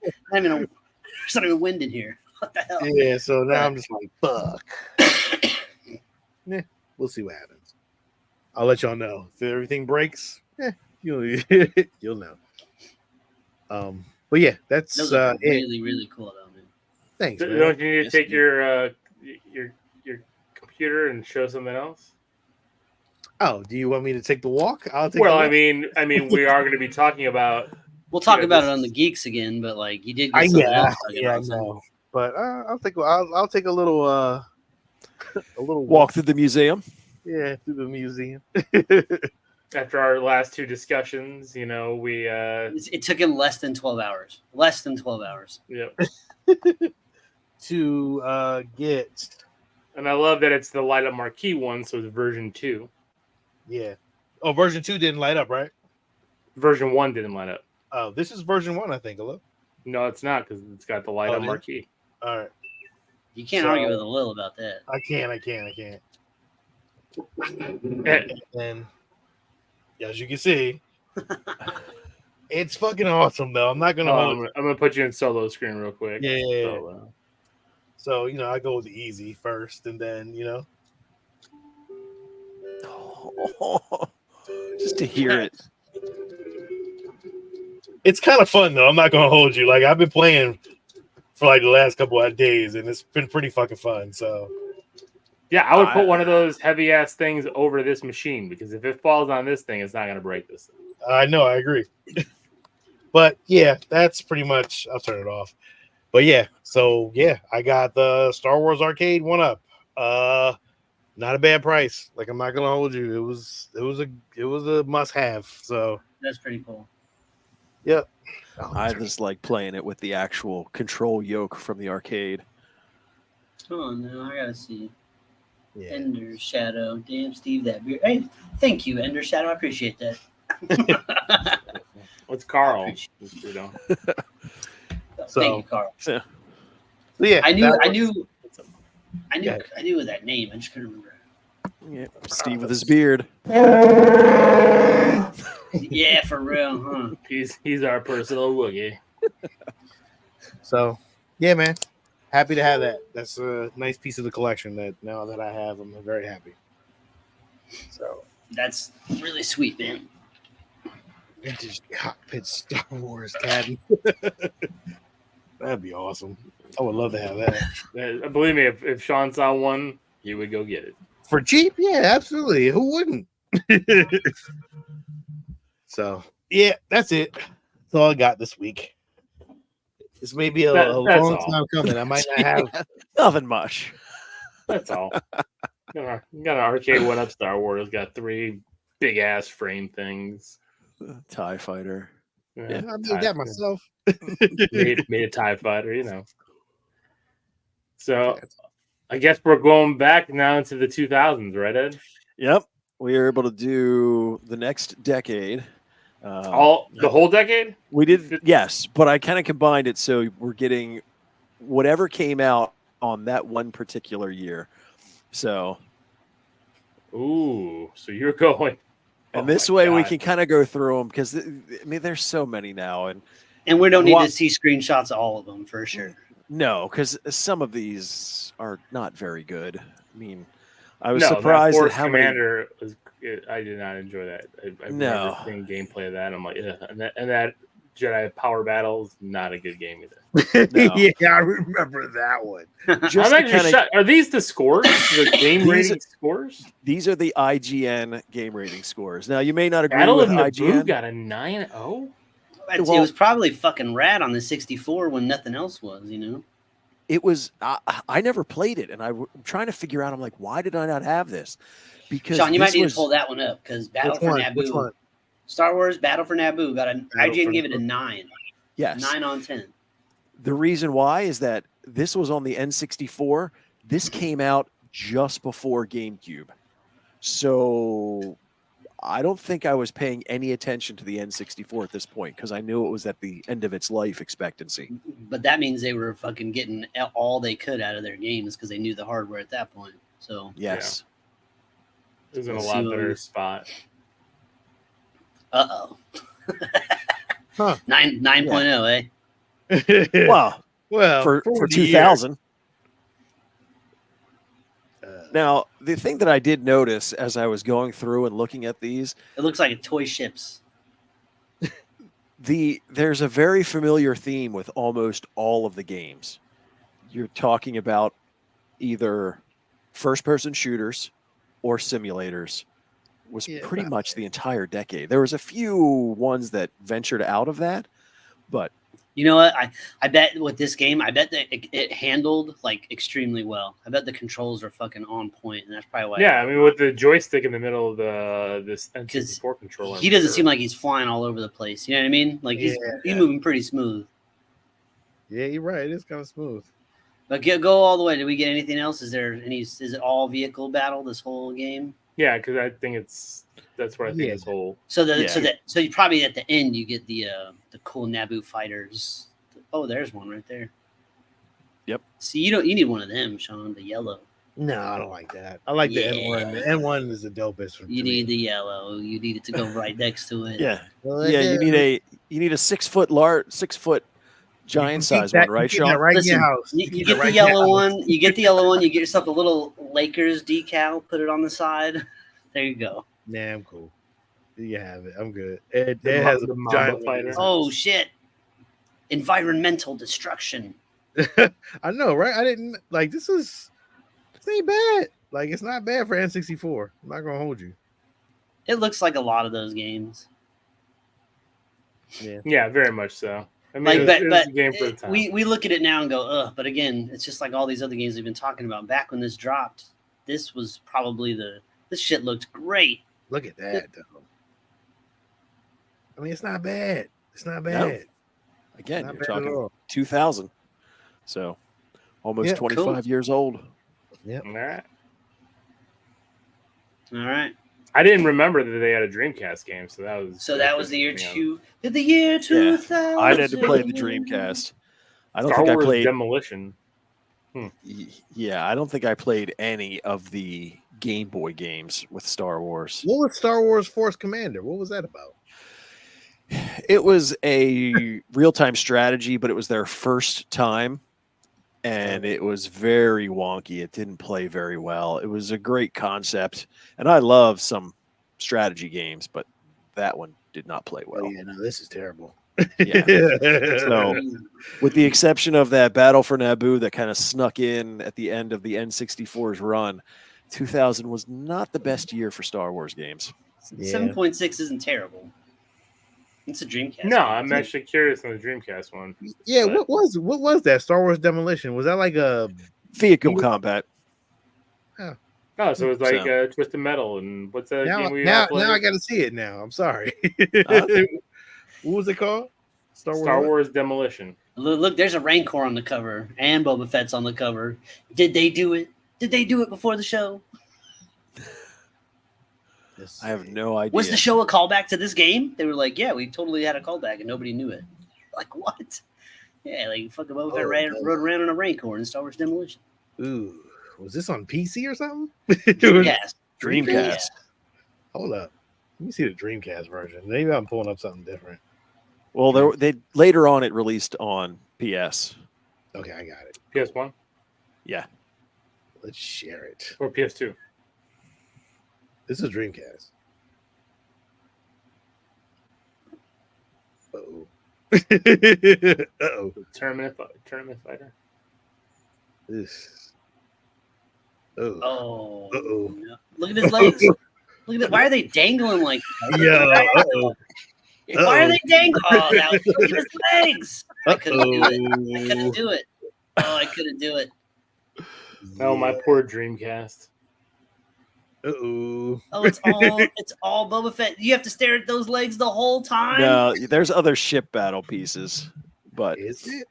even wind in here. What the hell? Yeah, so now I'm just like, fuck. We'll see what happens. I'll let y'all know if everything breaks. You'll know. But yeah, that's Those are really really cool though, man. Thanks, man. Don't you need to Yes, take dude. your computer and show something else? Oh, do you want me to take the walk? I'll take. Well, the I walk. mean, we are going to be talking about. We'll talk about this- it on the Geeks again, but like you did get something else. I know. But I'll take a little a little Walk through the museum. Yeah, through the museum. After our last two discussions, we It took him less than 12 hours. Less than 12 hours. yep. To get. And I love that it's the light up marquee one, so it's version 2. Yeah. Oh, version 2 didn't light up, right? Version 1 didn't light up. Oh, this is version 1, I think. Hello. No, it's not because it's got the light up it is? marquee. All right. You can't So- argue with a Lil about that. I can't. And as you can see, it's fucking awesome, though. I'm not gonna hold. I'm gonna put you in solo screen real quick. Yeah. So, So I go with the easy first, and then Just to hear it. it's kind of fun though. I'm not gonna hold you. Like I've been playing for like the last couple of days, and it's been pretty fucking fun. So yeah, I would put one of those heavy ass things over this machine because if it falls on this thing, it's not gonna break this thing. I know, I agree. But yeah, that's pretty much. I'll turn it off. But yeah, so yeah, I got the Star Wars Arcade 1-up. Not a bad price. Like I'm not gonna hold you. It was a must have. So That's pretty cool. yep. I just like playing it with the actual control yoke from the arcade. Oh no, I gotta see. Yeah. Ender Shadow. Damn, Steve, that beer. Hey, thank you, Ender Shadow. I appreciate that. What's Carl? appreciate- So- thank you, Carl. So yeah, I knew Yeah. that name. I just couldn't remember. Yeah, Steve with his beard. Yeah, for real, huh? He's our personal Woogie. So yeah, man. Happy to have that. That's a nice piece of the collection that now that I have, I'm very happy. So That's really sweet, man. vintage cockpit Star Wars cabin. That'd be awesome. I would love to have that. Believe me, if Sean saw one, he would go get it. For cheap? Yeah, absolutely. Who wouldn't? So yeah, that's it. That's all I got this week. This may be a That's long all. time coming. I might not have. Nothing much. That's all. Got an arcade 1-up Star Wars. Got 3 big ass frame things. TIE fighter. Yeah, I made that myself. made a TIE fighter, So I guess we're going back now into the 2000s, right, Ed? Yep. We were able to do the next decade. The whole decade? We did, yes, but I kind of combined it so we're getting whatever came out on that one particular year. So, Ooh, so you're going. and this way we can kind of go through them because there's so many now, and And we don't need to see screenshots of all of them for sure. no, because some of these are not very good. I mean, I was surprised at how Commander was. I did not enjoy that. I've No. never seen gameplay of that. I'm like, yeah, and that Jedi Power Battle is not a good game either. No. Yeah, I remember that one. Just I'm to actually kinda- shocked. Are these the scores? The game These rating are- scores? These are the IGN game rating scores. Now, you may not agree Battle with of Naboo IGN. got a 9.0. It was probably fucking rad on the 64 when nothing else was, It was I never played it, and I'm trying to figure out. I'm like, why did I not have this? Because Sean, you might this need was- to pull that one up because Battle Which for one? Naboo. Which one? Star Wars Battle for Naboo got an Battle IGN for gave it a Naboo. 9. Yes. 9 on 10. The reason why is that this was on the N64. This came out just before GameCube, so I don't think I was paying any attention to the N64 at this point because I knew it was at the end of its life expectancy. But that means they were fucking getting all they could out of their games because they knew the hardware at that point. So Yes. It was in a Let's lot see what better we- spot. uh-oh. Huh. 9.0, eh? Well, well, for 40 years. 2000. Uh, Now, the thing that I did notice as I was going through and looking at these, It looks like a toy ships. there's a very familiar theme with almost all of the games. You're talking about either first-person shooters or simulators. Was Yeah, pretty not much the entire decade. There was a few ones that ventured out of that, but You know what? I bet with this game, I bet that it handled like extremely well. I bet the controls are fucking on point, and that's probably why. Yeah, I mean, with the joystick in the middle of this Because N64 controller, he doesn't seem like he's flying all over the place. You know what I mean? Like he's moving pretty smooth. yeah, you're right. It's kind of smooth. But go all the way. Did we get anything else? Is there any? Is it all vehicle battle this whole game? Yeah, because I think that's what I think Yeah. this whole. So Yeah. so you probably at the end you get the cool Naboo fighters. Oh, there's one right there. Yep. See, you need one of them, Sean. The yellow. No, I don't like that. I like the N1. The N1 is the dopest. You need the yellow. You need it to go right next to it. yeah, you need a 6 foot giant size one, right, Sean? Right Listen, in your house. You keep get it right the in your yellow house. one. You get the yellow one. You get yourself a little Lakers decal. Put it on the side. There you go. Nah, I'm cool. You have it. I'm good. It The has a the Mamba giant fighter. Oh shit! Environmental destruction. I know, right? I didn't like this ain't bad. Like it's not bad for N64. I'm not gonna hold you. It looks like a lot of those games. Yeah, very much so. I mean, Like, it was a game for the time. we look at it now and go, ugh. But again, it's just like all these other games we've been talking about. Back when this dropped, this was probably this shit looked great. Look at that though. I mean, it's not bad. It's not No. bad. Again, Not you're bad at talking all. 2000. So almost Yeah, 25 cool. years old. Yep. All right. All right. I didn't remember that they had a Dreamcast game, so that was The year you know, the year 2000. I had to play the Dreamcast. I don't Star think I Wars played. Demolition. Yeah, I don't think I played any of the Game Boy games with Star Wars. What was Star Wars Force Commander? What was that about? It was a real-time strategy, but it was their first time, and it was very wonky. It didn't play very well. It was a great concept, and I love some strategy games, but that one did not play well. Oh yeah, no, this is terrible. Yeah. So, with the exception of that Battle for Naboo that kind of snuck in at the end of the N64's run, 2000 was not the best year for Star Wars games. 7.6 isn't terrible. It's a Dreamcast. No, game, I'm too. actually curious on the Dreamcast one. Yeah, But- what was that? Star Wars Demolition? Was that like a Vehicle combat. Oh, so it's like So- Twisted Metal, and what's that now? game we Now, all played? now I got to see it. Now I'm sorry. Huh? What was it called? Star what? Wars Demolition. Look, there's a Rancor on the cover, and Boba Fett's on the cover. Did they do it? Did they do it before the show? Let's I have see. no idea. Was the show a callback to this game? They were like, yeah, we totally had a callback, and nobody knew it. Like, what? Yeah, like fucking Boba Fett Oh, rode around on a Rancor in Star Wars Demolition. Ooh, was this on PC or something? Yes. Dreamcast? Hold up. Let me see the Dreamcast version. Maybe I'm pulling up something different. Well, they later on it released on PS. Okay, I got it. PS1 Yeah. Let's share it. or PS2? This is Dreamcast. Uh-oh. Uh-oh. Tournament fighter. This. Oh. Oh. Uh-oh. No. Look at his legs. Look at that. Why are they dangling like that? Yeah. Uh-oh. Why are they dangling? Oh, now look at his legs. I couldn't do it. I Uh-oh. couldn't do it. Oh, I couldn't do it. Oh, my poor Dreamcast. Uh-oh. Oh, it's all Boba Fett. You have to stare at those legs the whole time. No, there's other ship battle pieces, but Is it?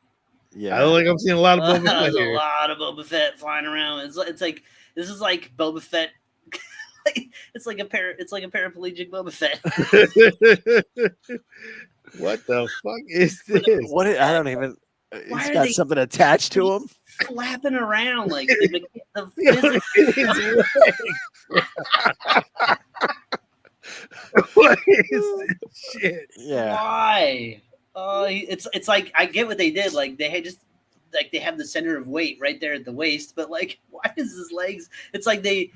I yeah, don't think I'm seeing a lot of Boba Fett There's a here. lot of Boba Fett flying around. It's like this is like Boba Fett. it's like a paraplegic Boba Fett. What the fuck is this? what? I don't even. Why He's are got they- something attached to him. flapping around like the Look physics. at his legs. What is this shit? Yeah. Why? It's like I get what they did. Like they had just like they have the center of weight right there at the waist, but like why is his legs? It's like a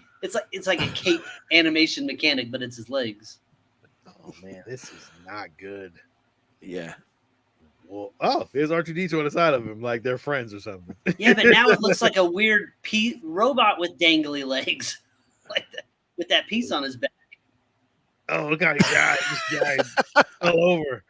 cape animation mechanic, but it's his legs. Oh man, this is not good. Yeah. Well, oh, there's R2D2 on the side of him, like they're friends or something. Yeah, but now it looks like a weird robot with dangly legs, like that, with that piece on his back. Oh, look how he died. This guy fell over.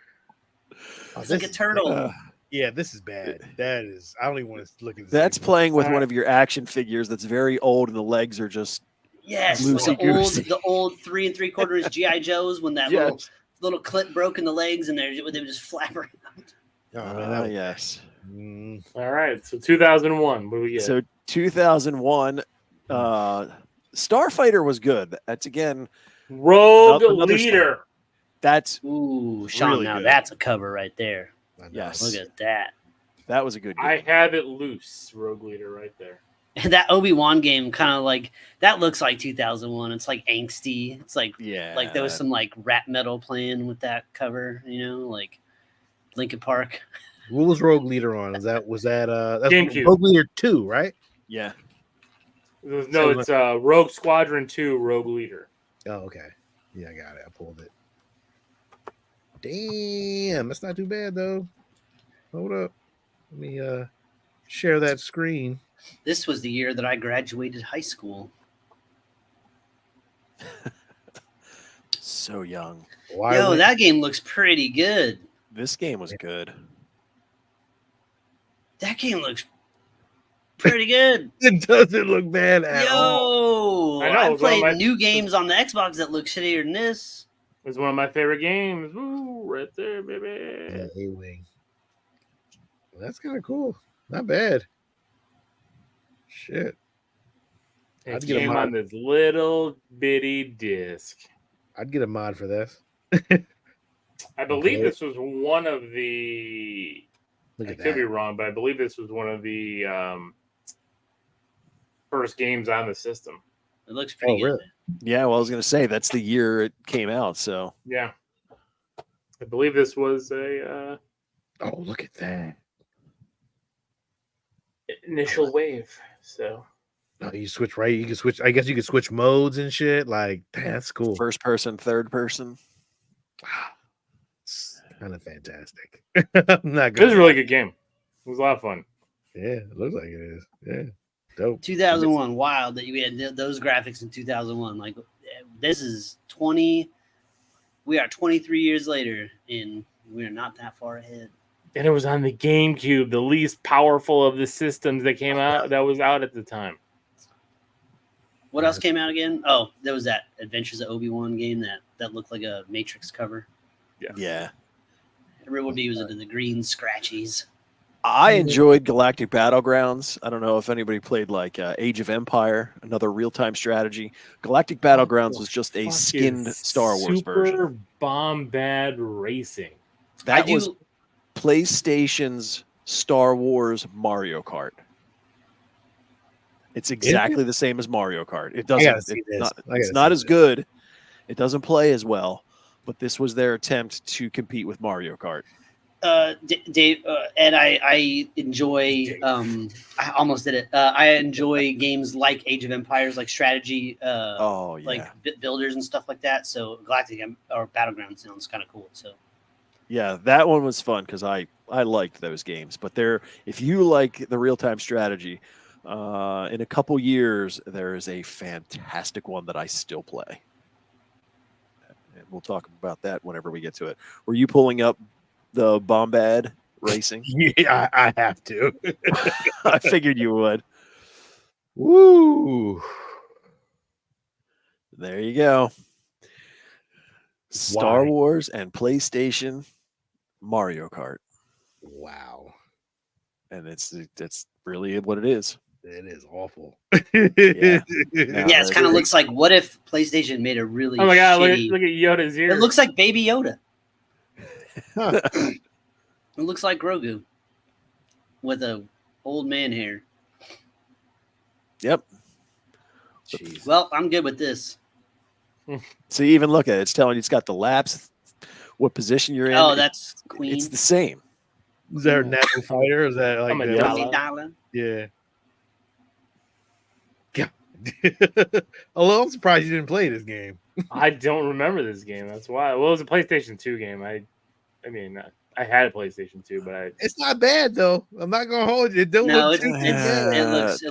Oh, It's like a turtle. Yeah, this is bad. That is. I don't even want to look at this. That's anymore. playing with one of your action figures that's very old, and the legs are just Yes, like loosey-goosey. the old 3 3/4 GI Joes when that little clip broke in the legs and they would just flap around. Oh, man, that was, yes. All right, so 2001. What do we get? So 2001, Starfighter was good. That's again Rogue another Leader. That's Ooh, Sean, really now good. that's a cover right there. yes. Look at that. That was a good game. I have it loose. Rogue Leader right there. And that Obi-Wan game kind of like that looks like 2001. It's like angsty. It's like like there was some like rap metal playing with that cover, like Linkin Park. What was Rogue Leader on? Was that that's GameCube. Rogue Leader 2, right? Yeah. No, it's Rogue Squadron 2 Rogue Leader. Oh, okay. Yeah, I got it. I pulled it. Damn, that's not too bad though. Hold up. Let me share that screen. This was the year that I graduated high school. So young. Yo, that game looks pretty good. This game was good. That game looks pretty good. It doesn't look bad at all. Yo, I know, I played new games on the Xbox that look shittier than this. It's one of my favorite games. Woo, right there, baby. Yeah, A-Wing. Well, that's kind of cool. Not bad. Shit. It came on this little bitty disc. I'd get a mod for this. I believe this was one of the. I could be wrong, but I believe this was one of the first games on the system. It looks pretty good. Really? Yeah, well, I was going to say that's the year it came out. So yeah, I believe this was a. Oh, look at that! Initial wave. So. No, you switch right. You can switch. I guess you could switch modes and shit. Like that's cool. First person, third person. It's kind of fantastic. I'm not good. It was a really good game. It was a lot of fun. Yeah, it looks like it is. Yeah, dope. 2001, wild that you had those graphics in 2001. Like this is 20. We are 23 years later, and we are not that far ahead. And it was on the GameCube, the least powerful of the systems that came out. That was out at the time. What else came out again? Oh, there was that Adventures of Obi-Wan game that looked like a Matrix cover. Yeah. Everybody was into the green scratchies. I enjoyed Galactic Battlegrounds. I don't know if anybody played like Age of Empire, another real-time strategy. Galactic Battlegrounds was just a skinned Star Wars version. Super Bombad Racing. That was PlayStation's Star Wars Mario Kart. It's exactly the same as Mario Kart. It doesn't. It's not as good. It doesn't play as well. But this was their attempt to compete with Mario Kart. Dave, and I enjoy. I almost did it. I enjoy games like Age of Empires, like strategy. Like builders and stuff like that. So Galactic or Battleground sounds kind of cool. So. Yeah, that one was fun because I liked those games. But if you like the real time strategy. In a couple years, there is a fantastic one that I still play. And we'll talk about that whenever we get to it. Were you pulling up the Bombad Racing? Yeah, I have to. I figured you would. Woo! There you go. Star Wars and PlayStation Mario Kart. Wow. And it's really what it is. It is awful. Yeah, it kind of looks like what if PlayStation made a really. Oh my god! Look shitty... at Yoda's ear. It looks like Baby Yoda. Huh. It looks like Grogu with a old man hair. Yep. Jeez. Well, I'm good with this. So you even look at it, it's telling you it's got the laps, what position you're in. Oh, that's Queen. It's the same. Is there a national fighter? Is that like I'm a the dollar. yeah? Yeah. Although I'm surprised you didn't play this game. I don't remember this game. That's why. Well, it was a PlayStation 2 game. I mean, I had a PlayStation 2, but It's not bad though. I'm not gonna hold you. It don't No, look too bad. it looks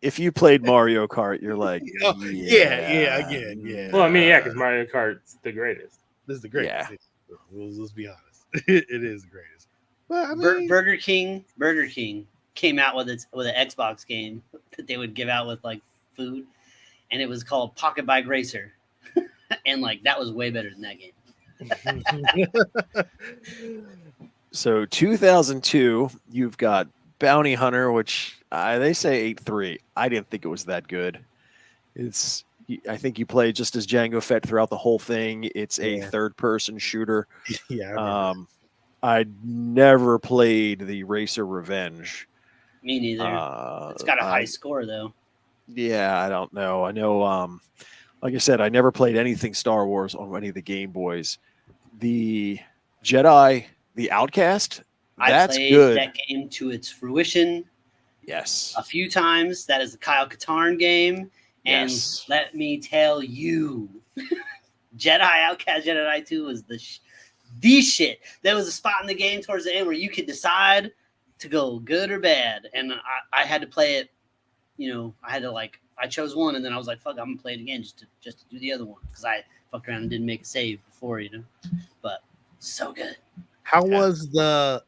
if you've played Mario Kart, you're like, Oh, yeah, again, yeah. well, I mean, yeah, because Mario Kart's the greatest. This is the greatest. Yeah. Let's be honest. It is the greatest. But I mean, Burger King came out with an Xbox game that they would give out with like food, and it was called Pocket Bike Racer, and like that was way better than that game. So 2002, you've got Bounty Hunter, which they say 8-3. I didn't think it was that good. I think you play just as Jango Fett throughout the whole thing. It's a third-person shooter. Yeah. I never played the Racer Revenge. Me neither. It's got a high score though. Yeah, I don't know. I know, like I said, I never played anything Star Wars on any of the Game Boys. The Jedi, the Outcast, that's I played good. that game to its fruition Yes. a few times. That is the Kyle Katarn game. And Yes. let me tell you, Jedi Outcast Jedi 2 was the shit. There was a spot in the game towards the end where you could decide to go good or bad. And I had to play it, I chose one and then I was like, fuck, I'm going to play it again just to do the other one. Because I fucked around and didn't make a save before, But so good. How was the?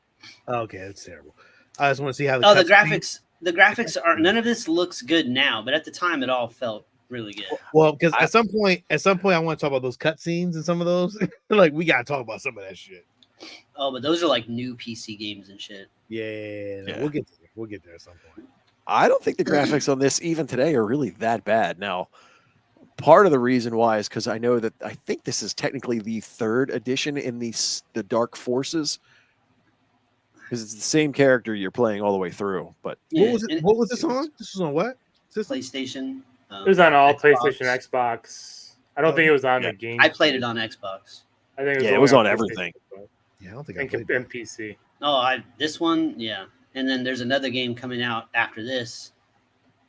Okay, that's terrible. I just want to see how the graphics. The graphics are none of this looks good now, but at the time it all felt really good. Well, because at some point, I want to talk about those cutscenes and some of those. Like we gotta talk about some of that shit. Oh, but those are like new PC games and shit. Yeah. We'll get there. We'll get there at some point. I don't think the graphics on this even today are really that bad. Now, part of the reason why is because I know that I think this is technically the third edition in the Dark Forces. Because it's the same character you're playing all the way through. But what was it? What was this on? This was on what? PlayStation. It was on all Xbox. PlayStation, Xbox. I don't think it was on the game. I played it on Xbox. I think it was on PlayStation, everything. Yeah, I don't think I I played and PC. Oh, this one, yeah. And then there's another game coming out after this.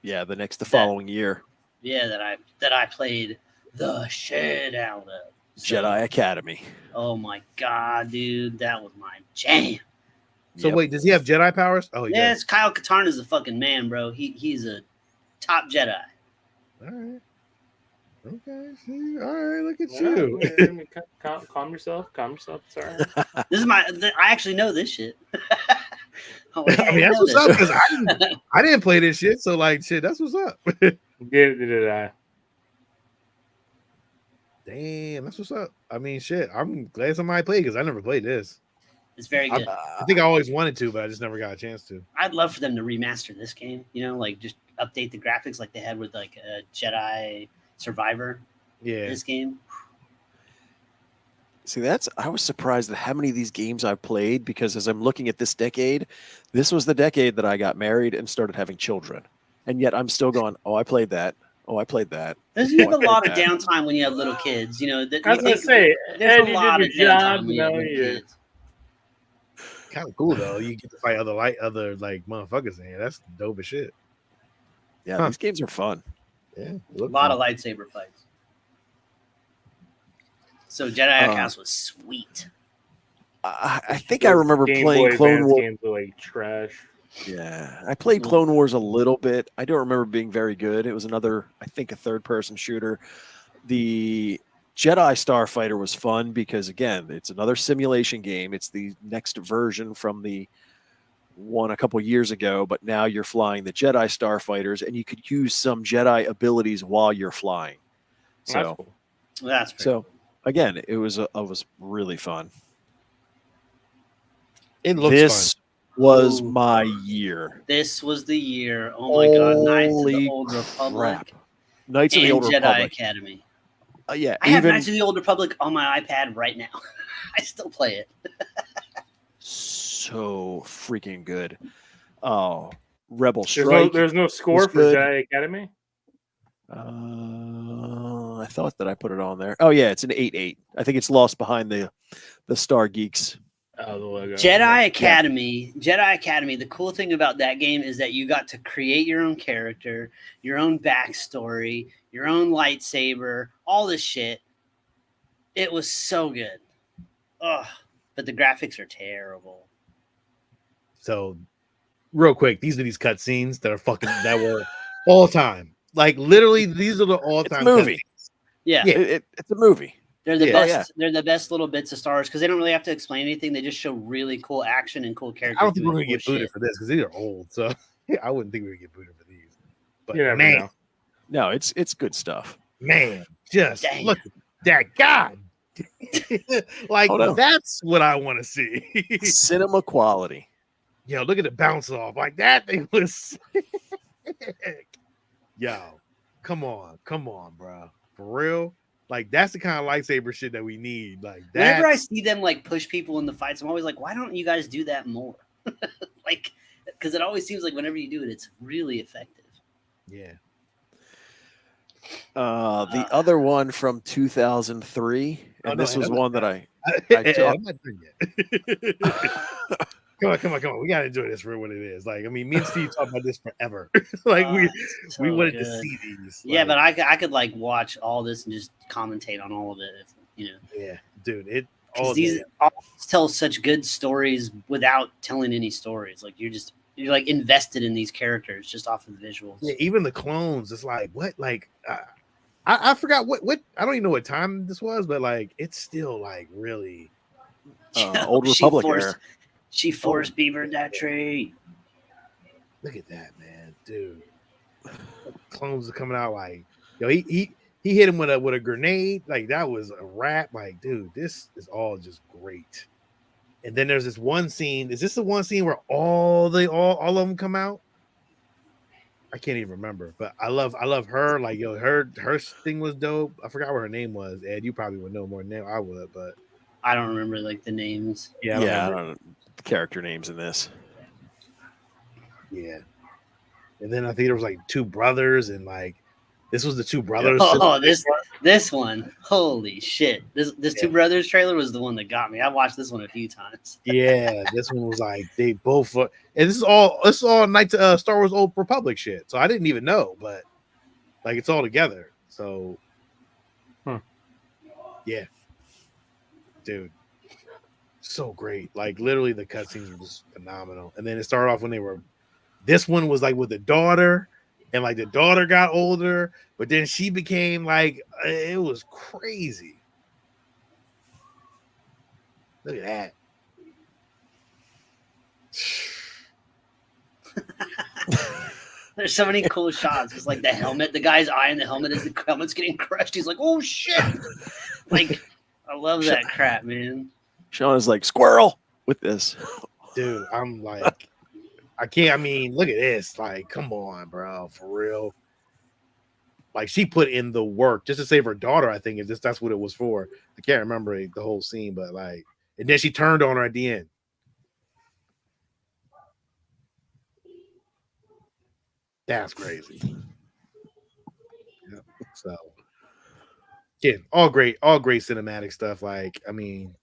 Yeah, the following year. Yeah, that I played the shit out of. Jedi Academy. Oh my god, dude, that was my jam. So wait, does he have Jedi powers? Oh, yeah. Kyle Katarn is a fucking man, bro. He's a top Jedi. All right. Okay. See, all right. Look at Yeah, you. Calm yourself. It's all right. This is I actually know this shit. I mean, that's what's up because I didn't play this shit. So like, shit, that's what's up. Did I? Damn, that's what's up. I mean, shit. I'm glad somebody played because I never played this. It's very good. I think I always wanted to, but I just never got a chance to. I'd love for them to remaster this game. Like just update the graphics like they had with like a Jedi Survivor. Yeah, this game. See, I was surprised at how many of these games I've played because as I'm looking at this decade, this was the decade that I got married and started having children, and yet I'm still going. Oh, I played that. Oh, I played that. There's a lot of downtime when you have little kids. I was gonna say, there's Ed, a lot of you did your job. downtime when you have little kids. kind of cool though. You get to fight other motherfuckers in here. That's dope as shit. Yeah, these games are fun. Yeah, a lot of lightsaber fights. So Jedi Outcast was sweet. I think I remember playing Clone Wars. Games were like trash. Yeah, I played Clone Wars a little bit. I don't remember being very good. It was another, I think, a third-person shooter. The Jedi Starfighter was fun because, again, it's another simulation game. It's the next version from the one a couple years ago, but now you're flying the Jedi Starfighters, and you could use some Jedi abilities while you're flying. So, that's cool. Again, it was really fun. It looks fun. Was my year. This was the year. Oh my god! Knights of the Old Republic. Knights of the Old Jedi Republic. Academy. Yeah, I have Knights of the Old Republic on my iPad right now. I still play it. So freaking good. Oh, Rebel Strike. There's no score was for good. Jedi Academy. I thought that I put it on there. Oh yeah, it's an 8-8. I think it's lost behind the Stargeekz. Oh, the logo. Jedi Academy. Jedi Academy. The cool thing about that game is that you got to create your own character, your own backstory, your own lightsaber, all this shit. It was so good. Ugh. But the graphics are terrible. So, real quick, these are these cutscenes that are that were all time. Like literally, these are the all time movie. cutscenes. Yeah, It's a movie. they're the Yeah. best. Oh, yeah. They're the best little bits of Star Wars because they don't really have to explain anything. They just show really cool action and cool characters. I don't think we're doing gonna get cool booted shit. for this because these are old. So I wouldn't think we would get booted for these. But You never man, know. No, it's good stuff. man, just Damn. look at that guy. Like Hold on. that's what I want to see. Cinema quality. Yo, look at the bounce off. Like that thing was sick. Yo, come on, bro. For real. Like that's the kind of lightsaber shit that we need. Like that. Whenever I see them like push people in the fights, I'm always like, why don't you guys do that more? Like, because it always seems like whenever you do it, it's really effective. Yeah. The other one from 2003, and this was one that I I'm talked- not done yet. Come on. We gotta enjoy this for what it is. Like, I mean, me and Steve talk about this forever. Like we So wanted to good. see these. Yeah, like, but I could like watch all this and just commentate on all of it. If, you know, yeah, dude, it because all these day. all tell such good stories without telling any stories. Like you're like invested in these characters just off of the visuals. Yeah, even the clones. It's like what? Like, I forgot what. I don't even know what time this was, but like, it's still like really. Old Republic era. She forced beavered that tree. Look at that, man, dude. Clones are coming out like, yo, he hit him with a grenade. Like that was a wrap. Like, dude, this is all just great. And then there's this one scene. Is this the one scene where all of them come out? I can't even remember, but I love her. Like, yo, her thing was dope. I forgot what her name was. Ed, you probably would know more than I would, but I don't remember like the names. yeah, I don't I remember. don't know the character names in this. Yeah. And then I think there was like two brothers, and like this was the two brothers. Oh, this one. Holy shit. This Two Brothers trailer was the one that got me. I watched this one a few times. Yeah, this one was like they both, and this is all Knights Star Wars Old Republic shit. So I didn't even know, but like it's all together. So, yeah, dude, so great. Like literally, the cutscenes were just phenomenal. And then it started off when they were. This one was like with the daughter, and like the daughter got older, but then she became like it was crazy. Look at that. There's so many cool shots. It's like the helmet, the guy's eye in the helmet as the helmet's getting crushed. He's like, oh shit. Like, I love that crap, man. Sean is like squirrel with this. Dude, I'm like, I can't. I mean, look at this. Like, come on, bro, for real. Like, she put in the work just to save her daughter. I think that's what it was for. I can't remember the whole scene, but like, and then she turned on her at the end. That's crazy. Yep. So, yeah, all great cinematic stuff. Like, I mean,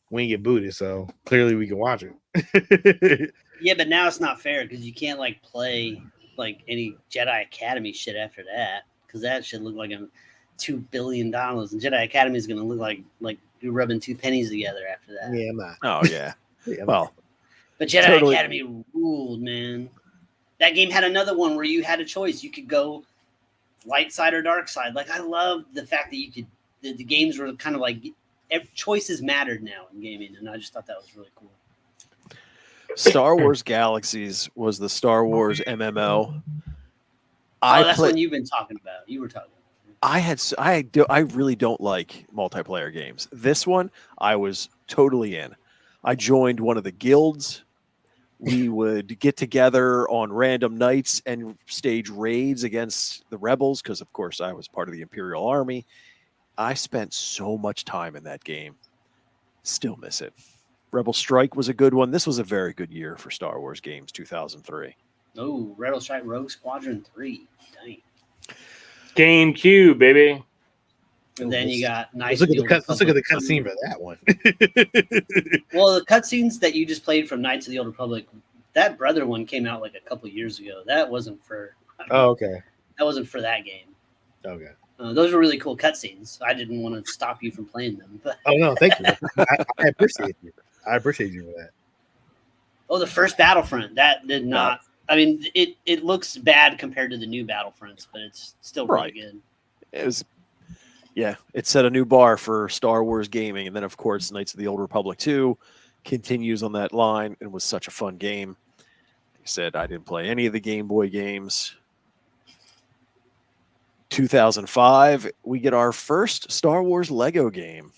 we ain't get booted, so clearly we can watch it. Yeah, but now it's not fair because you can't like play like any Jedi Academy shit after that because that should look like $2 billion, and Jedi Academy is going to look like you're rubbing two pennies together after that. Yeah, I'm not. Oh yeah. Yeah, I'm Well, But Jedi Totally. Academy ruled, man. That game had another one where you had a choice. You could go light side or dark side. Like, I love the fact that you could, the games were kind of like, choices mattered now in gaming. And I just thought that was really cool. Star Wars Galaxies was the Star Wars MMO. That's what you've been talking about. You were talking about. I really don't like multiplayer games. This one, I was totally in. I joined one of the guilds. We would get together on random nights and stage raids against the rebels because, of course, I was part of the Imperial Army. I spent so much time in that game. Still miss it. Rebel Strike was a good one. This was a very good year for Star Wars games, 2003. Oh, Rebel Strike Rogue Squadron 3. Dang. GameCube, baby. And then you got Let's Knights of look the at Old the let's look at the Republic cutscene 2. for that one. Well, the cutscenes that you just played from Knights of the Old Republic, that brother one came out like a couple years ago. That wasn't for. Oh, okay. That wasn't for that game. Okay. Those were really cool cutscenes. I didn't want to stop you from playing them, but Oh no, thank you. I appreciate you. I appreciate you for that. the first Battlefront that did not. I mean, it looks bad compared to the new Battlefronts, but it's still really Right. good. It was, yeah, it set a new bar for Star Wars gaming. And then, of course, Knights of the Old Republic 2 continues on that line and was such a fun game. Like I said, I didn't play any of the Game Boy games. 2005, we get our first Star Wars Lego game.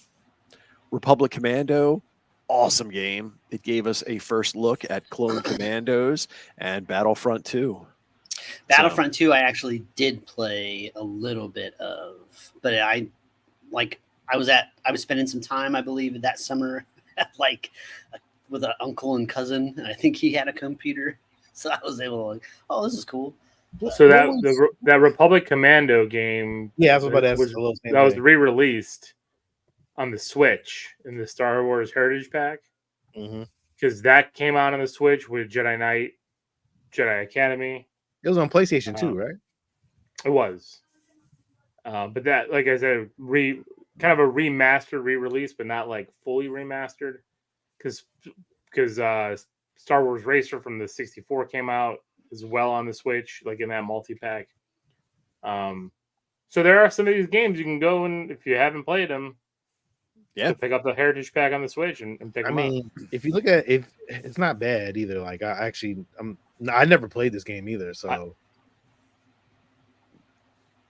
Republic Commando, awesome game. It gave us a first look at Clone Commandos and Battlefront 2. Battlefront 2, I actually did play a little bit of, but I was spending some time, I believe, that summer, with an uncle and cousin, and I think he had a computer, so I was able to, this is cool. So that Republic Commando game, Yeah, I was about to ask was a little same that was thing. re-released on the Switch in the Star Wars Heritage Pack, because that came out on the Switch with Jedi Knight, Jedi Academy. It was on PlayStation 2, right? It was, but that, like I said, kind of a remastered re-release, but not like fully remastered, because Star Wars Racer from the 64 came out as well on the Switch, like in that multi-pack. So there are some of these games you can go, and if you haven't played them, pick up the Heritage Pack on the Switch and pick them up. If you look at it's not bad either. Like I never played this game either, so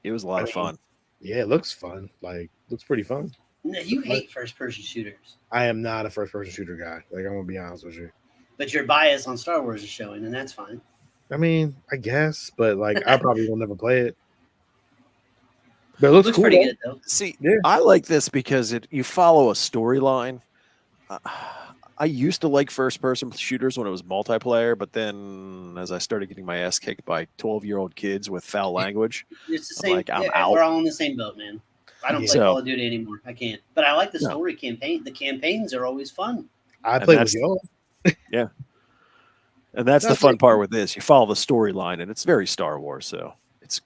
it was a lot of fun. Yeah, it looks fun. Like, looks pretty fun. No, you hate first-person shooters. I am not a first-person shooter guy. Like, I'm gonna be honest with you. But your bias on Star Wars is showing, and that's fine. I mean, I guess, but like, I probably will never play it. But it looks cool, pretty good, though. See, I like this because you follow a storyline. I used to like first-person shooters when it was multiplayer, but then as I started getting my ass kicked by 12-year-old kids with foul language, it's the same. I'm out. We're all in the same boat, man. I don't play Call of Duty anymore. I can't. But I like the story campaign. The campaigns are always fun. I play with y'all. Yeah. And that's the fun part with this. You follow the storyline, and it's very Star Wars, so it's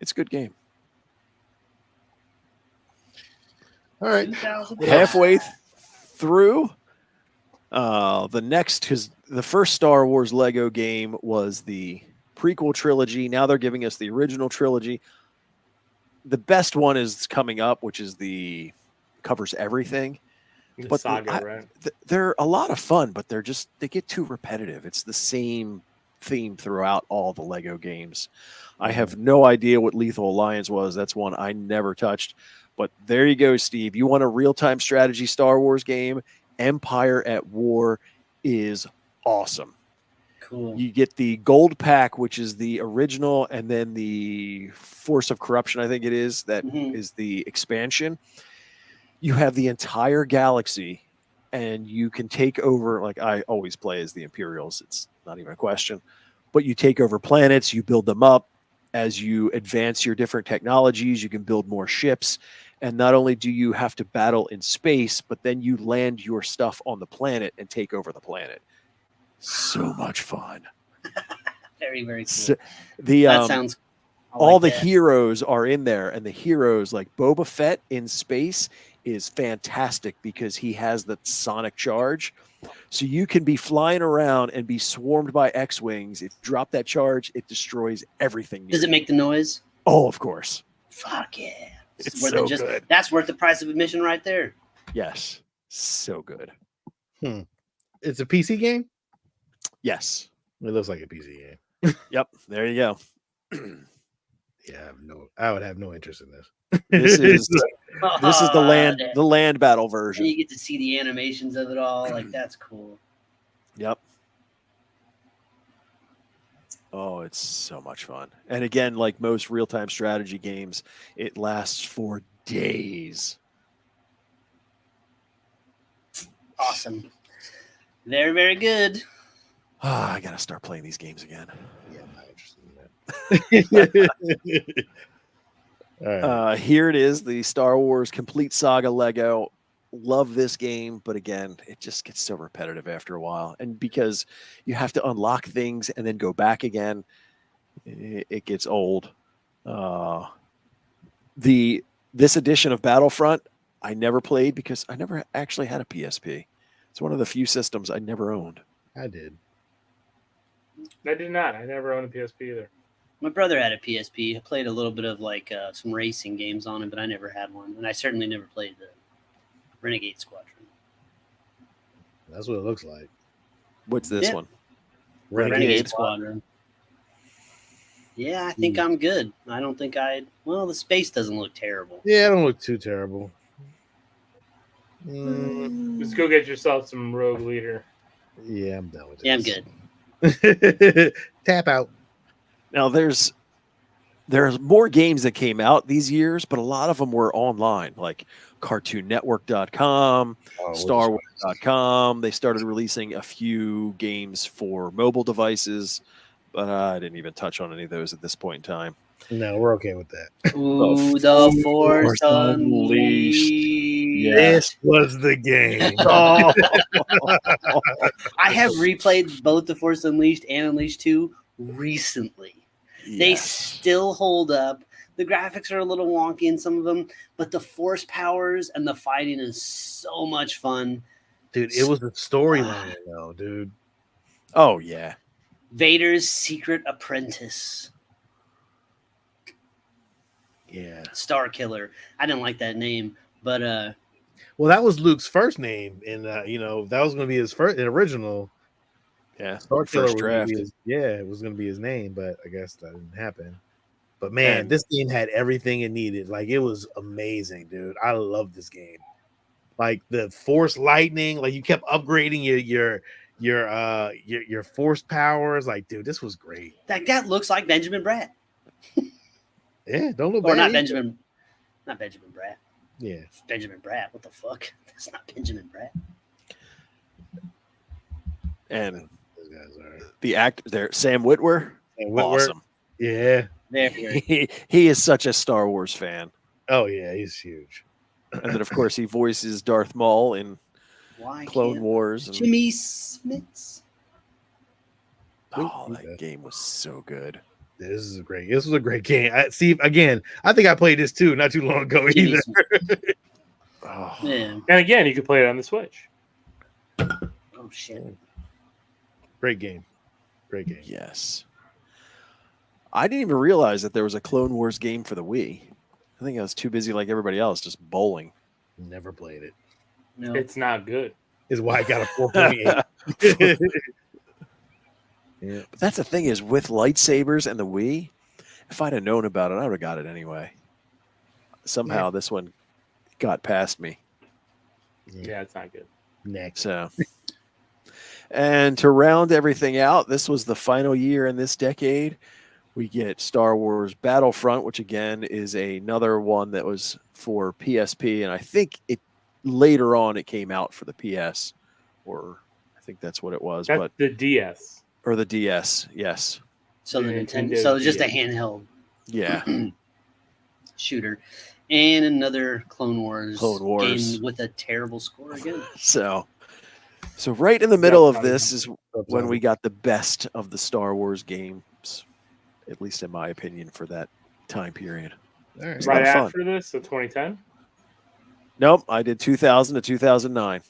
a good game. All right. Halfway through, the first Star Wars Lego game was the prequel trilogy. Now they're giving us the original trilogy. The best one is coming up, which is covers everything. The saga, right? They're a lot of fun, but they get too repetitive. It's the same theme throughout all the Lego games. I have no idea what Lethal Alliance was. That's one I never touched. But there you go, Steve. You want a real-time strategy Star Wars game? Empire at War is awesome. Cool. You get the gold pack, which is the original, and then the Force of Corruption, I think it is. That is the expansion. You have the entire galaxy, and you can take over, like I always play as the Imperials. It's not even a question. But you take over planets, you build them up. As you advance your different technologies, you can build more ships. And not only do you have to battle in space, but then you land your stuff on the planet and take over the planet. So much fun. Very, very cool. So, that sounds... all the heroes are in there, and the heroes, like Boba Fett in space, is fantastic because he has the sonic charge. So you can be flying around and be swarmed by X-Wings. If you drop that charge, it destroys everything. Does it make the noise? Oh, of course. Fuck yeah. It's so good. That's worth the price of admission right there. Yes. So good. It's a PC game? Yes. It looks like a PC game. Yep. There you go. Yeah, I would have no interest in this. This is the land battle version. And you get to see the animations of it all. Like, that's cool. Yep. Oh, it's so much fun. And again, like most real-time strategy games, it lasts for days. Awesome. Very, very good. I gotta start playing these games again. Yeah, I'm not interested in that. All right. Here it is, the Star Wars Complete Saga Lego. Love this game, but again, it just gets so repetitive after a while. And because you have to unlock things and then go back again, it gets old. This edition of Battlefront, I never played because I never actually had a PSP. It's one of the few systems I never owned. I did. I did not. I never owned a PSP either. My brother had a PSP. I played a little bit of like some racing games on it, but I never had one, and I certainly never played the Renegade Squadron. That's what it looks like. What's this Yeah. one? Renegade Squadron. Yeah, I think I'm good. I don't think well, the space doesn't look terrible. Yeah, it don't look too terrible. Mm, Just go get yourself some Rogue Leader. yeah, I'm done with it. Yeah, I'm good. Tap out. Now there's more games that came out these years, but a lot of them were online, like CartoonNetwork.com, Oh, StarWars.com. They started releasing a few games for mobile devices, but I didn't even touch on any of those at this point in time. No, we're okay with that. Ooh, the Force Force Unleashed. Unleashed. Yeah. This was the game. Oh. I have replayed both the Force Unleashed and Unleashed 2 recently. They Yes. still hold up. The graphics are a little wonky in some of them, but the force powers and the fighting is so much fun. Dude, it was the storyline though, dude. Oh yeah. Vader's secret apprentice, Yeah. Star Killer. I didn't like that name, but Well, that was Luke's first name, and that was going to be his first original. Yeah. Star Killer First was gonna be draft. it was going to be his name, but I guess that didn't happen. But man, And- this game had everything it needed. Like, it was amazing, dude. I love this game. Like the force lightning, like you kept upgrading your force powers. Like, dude, this was great. that looks like Benjamin Bratt. Yeah, don't look Or bad not either. Not Benjamin Bratt. Yeah, Benjamin Bratt. What the fuck? That's not Benjamin Bratt. And those guys are. the actor there, Sam Witwer, And Whitworth, awesome. yeah. Very He is such a Star Wars fan. Oh yeah, he's huge. And then of course he voices Darth Maul in Why Clone can't Wars. And, Jimmy Smits? oh, that game was so good. This was a great game. I see again. I think I played this too not too long ago Jimmy either. Smits. Oh, Yeah. And again, you could play it on the Switch. Oh shit. Great game. Great game. yes. I didn't even realize that there was a Clone Wars game for the Wii. I think I was too busy like everybody else, just bowling. Never played it. No. It's not good. Is why I got a 4.8. Yeah. But that's the thing is with lightsabers and the Wii, if I'd have known about it, I would have got it anyway. Somehow this one got past me. Yeah, it's not good. Next. So, and to round everything out, this was the final year in this decade. We get Star Wars Battlefront, which again is another one that was for PSP, and I think it later on it came out for the PS, or I think that's what it was, That's but the DS. or the DS, yes, So the Yeah, Nintendo. Nintendo So it's just a DS. handheld yeah. shooter, and another Clone Wars Clone Wars. game with a terrible score again. So right in the middle of this is when we we got the best of the Star Wars games, at least in my opinion, for that time period. all right. a lot Right of fun. after this, so 2010. Nope, I did 2000 to 2009.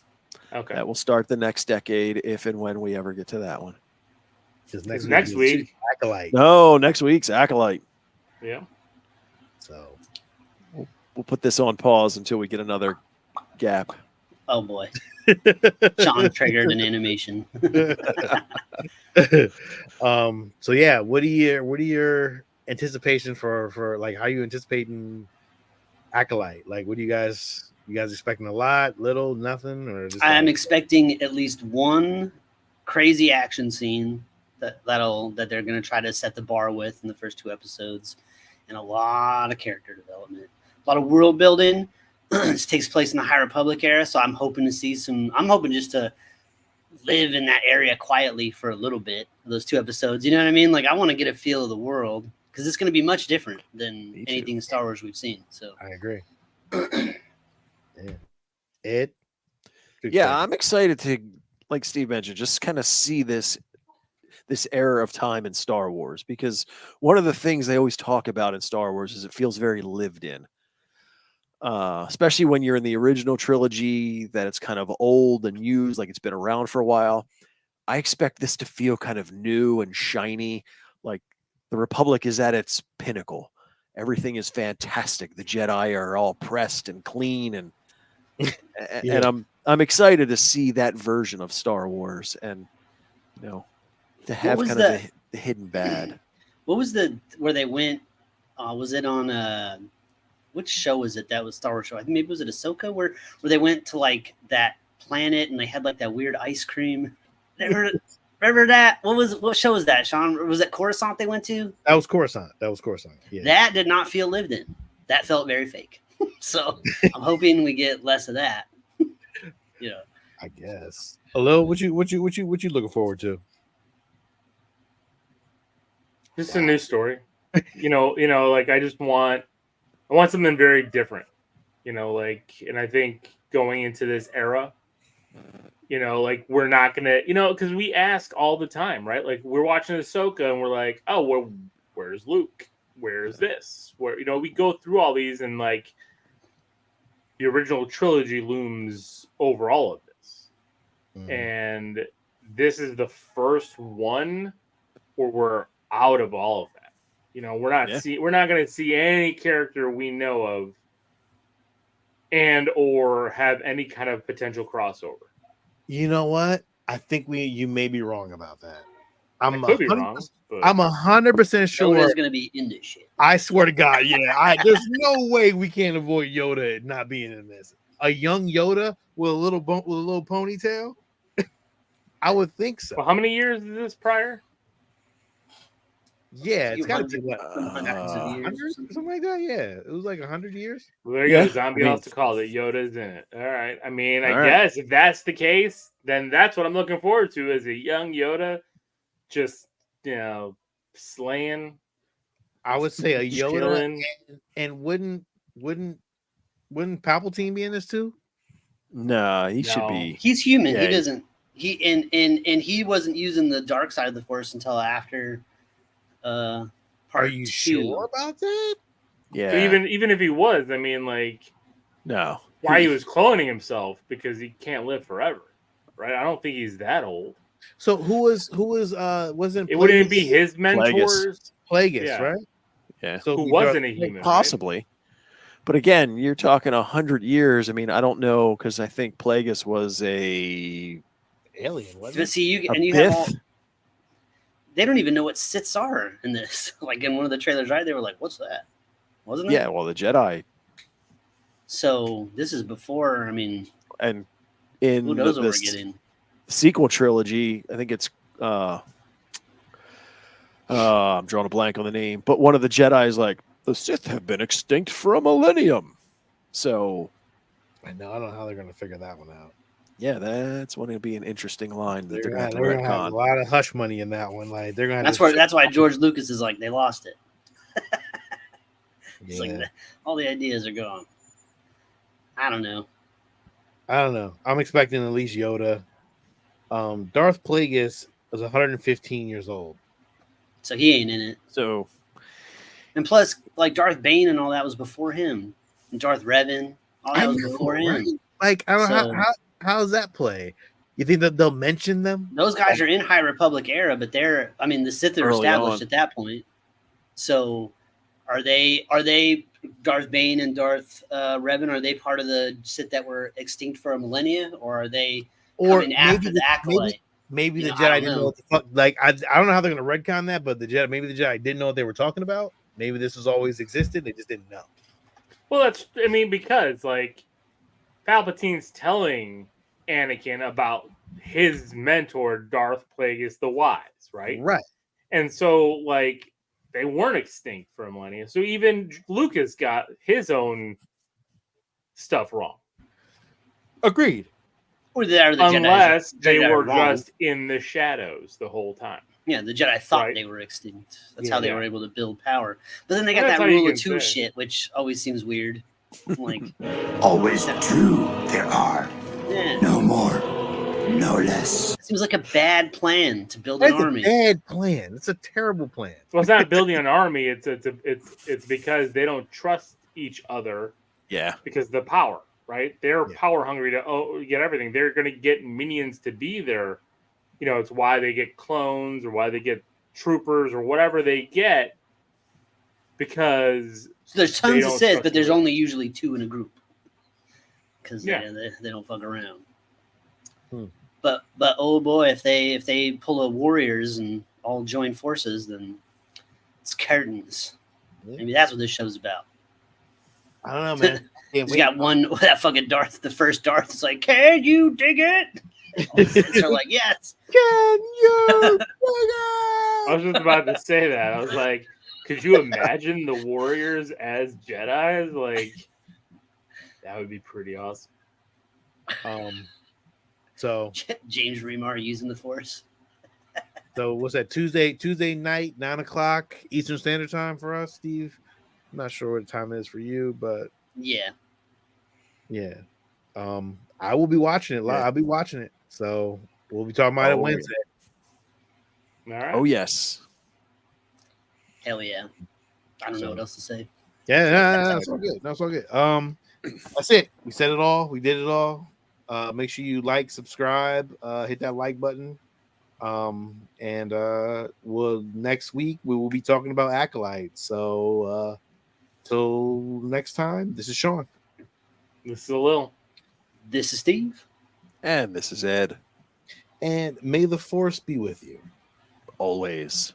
Okay. That will start the next decade if and when we ever get to that one. Because Next is week. Acolyte. No, next week's Acolyte. Yeah. So We'll put this on pause until we get another gap. Oh boy, Sean triggered an animation. so yeah, what are your anticipation for like how you anticipating Acolyte? Like, what do you guys expecting a lot, little, nothing, or just I'm like, expecting at least one crazy action scene that they're going to try to set the bar with in the first 2 episodes, and a lot of character development, a lot of world building. This takes place in the High Republic era, so I'm hoping to see some. I'm hoping just to live in that area quietly for a little bit. Those 2 episodes, you know what I mean? Like I want to get a feel of the world because it's going to be much different than Me too. anything Star Wars we've seen. So I agree. Yeah. Ed? Good Yeah, question. I'm excited to, like Steve mentioned, just kind of see this era of time in Star Wars, because one of the things they always talk about in Star Wars is it feels very lived in. Especially when you're in the original trilogy, that it's kind of old and used, like it's been around for a while. I expect this to feel kind of new and shiny, like the Republic is at its pinnacle. Everything is fantastic. The Jedi are all pressed and clean, and Yeah. I'm excited to see that version of Star Wars, and to have was kind of the hidden bad. what was where they went? Was it on which show was it? That was Star Wars show. I think maybe was it Ahsoka where they went to like that planet and they had like that weird ice cream. Remember that? What show was that, Sean? Was it Coruscant they went to? That was Coruscant. Yeah. That did not feel lived in. That felt very fake. So I'm hoping we get less of that. Yeah. I guess. Hello, what you looking forward to? Just a new story. Like I want something very different. And I think going into this era, like we're not gonna, because we ask all the time, right? Like we're watching Ahsoka and we're like, oh, where's Luke? Where's this? Where we go through all these, and like the original trilogy looms over all of this, and this is the first one where we're out of all of that. We're not going to see any character we know of, and or have any kind of potential crossover. You know what? I think you may be wrong about that. I could be wrong. But I'm 100% sure Yoda's going to be in this shit. I swear to God, yeah. There's no way we can't avoid Yoda not being in this. A young Yoda with a little ponytail. I would think so. Well, how many years is this prior? Yeah, it's got to be what, hundreds of years, something like that. Yeah, it was like 100 years. Well, there you go. Zombie else to call it. Yoda's in it. All right. I mean, I guess if that's the case, then that's what I'm looking forward to, is a young Yoda, just slaying. I would say a Yoda, chilling. and wouldn't Palpatine be in this too? No, he should be. He's human. Yeah, he doesn't. He and he wasn't using the dark side of the Force until after. Part Are you 2. sure about that? Yeah. So even if he was, I mean, like, no. Why he was cloning himself, because he can't live forever, right? I don't think he's that old. So who wasn't it wouldn't be his mentors? Plagueis, Yeah. right? Yeah. So who wasn't a human? Possibly. Right? But again, you're talking 100 years. I mean, I don't know, because I think Plagueis was a alien, wasn't But see, you have all. They don't even know what Siths are in this. Like in one of the trailers, right? They were like, "What's that?" Wasn't it? Yeah, well, the Jedi. So this is before. I mean, and in who knows what we're getting? Sequel trilogy, I think it's. I'm drawing a blank on the name, but one of the Jedi is like, the Sith have been extinct for a millennium. So, I don't know how they're going to figure that one out. Yeah, that's going to be an interesting line that they're going to have a lot of hush money in that one. Like they're going. That's why George Lucas is like, they lost it. It's like all the ideas are gone. I don't know. I'm expecting at least Yoda. Darth Plagueis was 115 years old, so he ain't in it. So, and plus, like Darth Bane and all that was before him, and Darth Revan, all that was before him. Right? Like I don't know how does that play? You think that they'll mention them? Those guys are in High Republic era, but the Sith are established at that point. So are they Darth Bane and Darth Revan? Are they part of the Sith that were extinct for a millennia, or are they coming after the Acolyte? Maybe the Jedi didn't know what the fuck. Like I don't know how they're gonna retcon that, but the Jedi didn't know what they were talking about. Maybe this has always existed. They just didn't know. Well, because like Palpatine's telling Anakin about his mentor, Darth Plagueis the Wise, right? Right. And so, like, they weren't extinct for a millennia. So even Lucas got his own stuff wrong. Agreed. Or the Jedis unless they Jedi are were wrong. just in the shadows the whole time. Yeah, the Jedi thought Right. they were extinct. That's how they Yeah. were able to build power. But then they got That's that how you rule of can two say. shit, which always seems weird. Like, Always two there are. yeah, No more, no less. it seems like a bad plan to build an That's a army. bad plan. It's a terrible plan. Well, it's not building an army. It's because they don't trust each other Yeah. because of the power, right? They're Yeah. power hungry to get everything. They're going to get minions to be there. You know, it's why they get clones or why they get troopers or whatever they get, because So there's they tons of don't Sith, trust but there's each other. only usually two in a group because Yeah. they don't fuck around. Hmm. But oh boy, if they pull a warriors and all join forces, then it's curtains. Yeah. Maybe that's what this show's about. I don't know, man. Can't He's wait. got one that fucking Darth. The first Darth is like, "Can you dig it?" All the Siths are like, "Yes." Can you? I was just about to say that. I was like, could you imagine the warriors as Jedi? Like, that would be pretty awesome. So James Remar using the Force. what's that? Tuesday night, 9:00 Eastern Standard Time for us, Steve. I'm not sure what the time it is for you, but Yeah. yeah. I will be watching it live. Yeah. I'll be watching it. So we'll be talking about it Oh, Wednesday. All right. Oh, yes. Hell yeah. I don't know what else to say. Yeah, that's all good. That's all good. That's it. We said it all. We did it all. Make sure you like, subscribe, hit that like button. And next week we will be talking about Acolytes. So till next time, this is Sean. This is a little. This is Steve. And this is Ed. And may the force be with you. Always.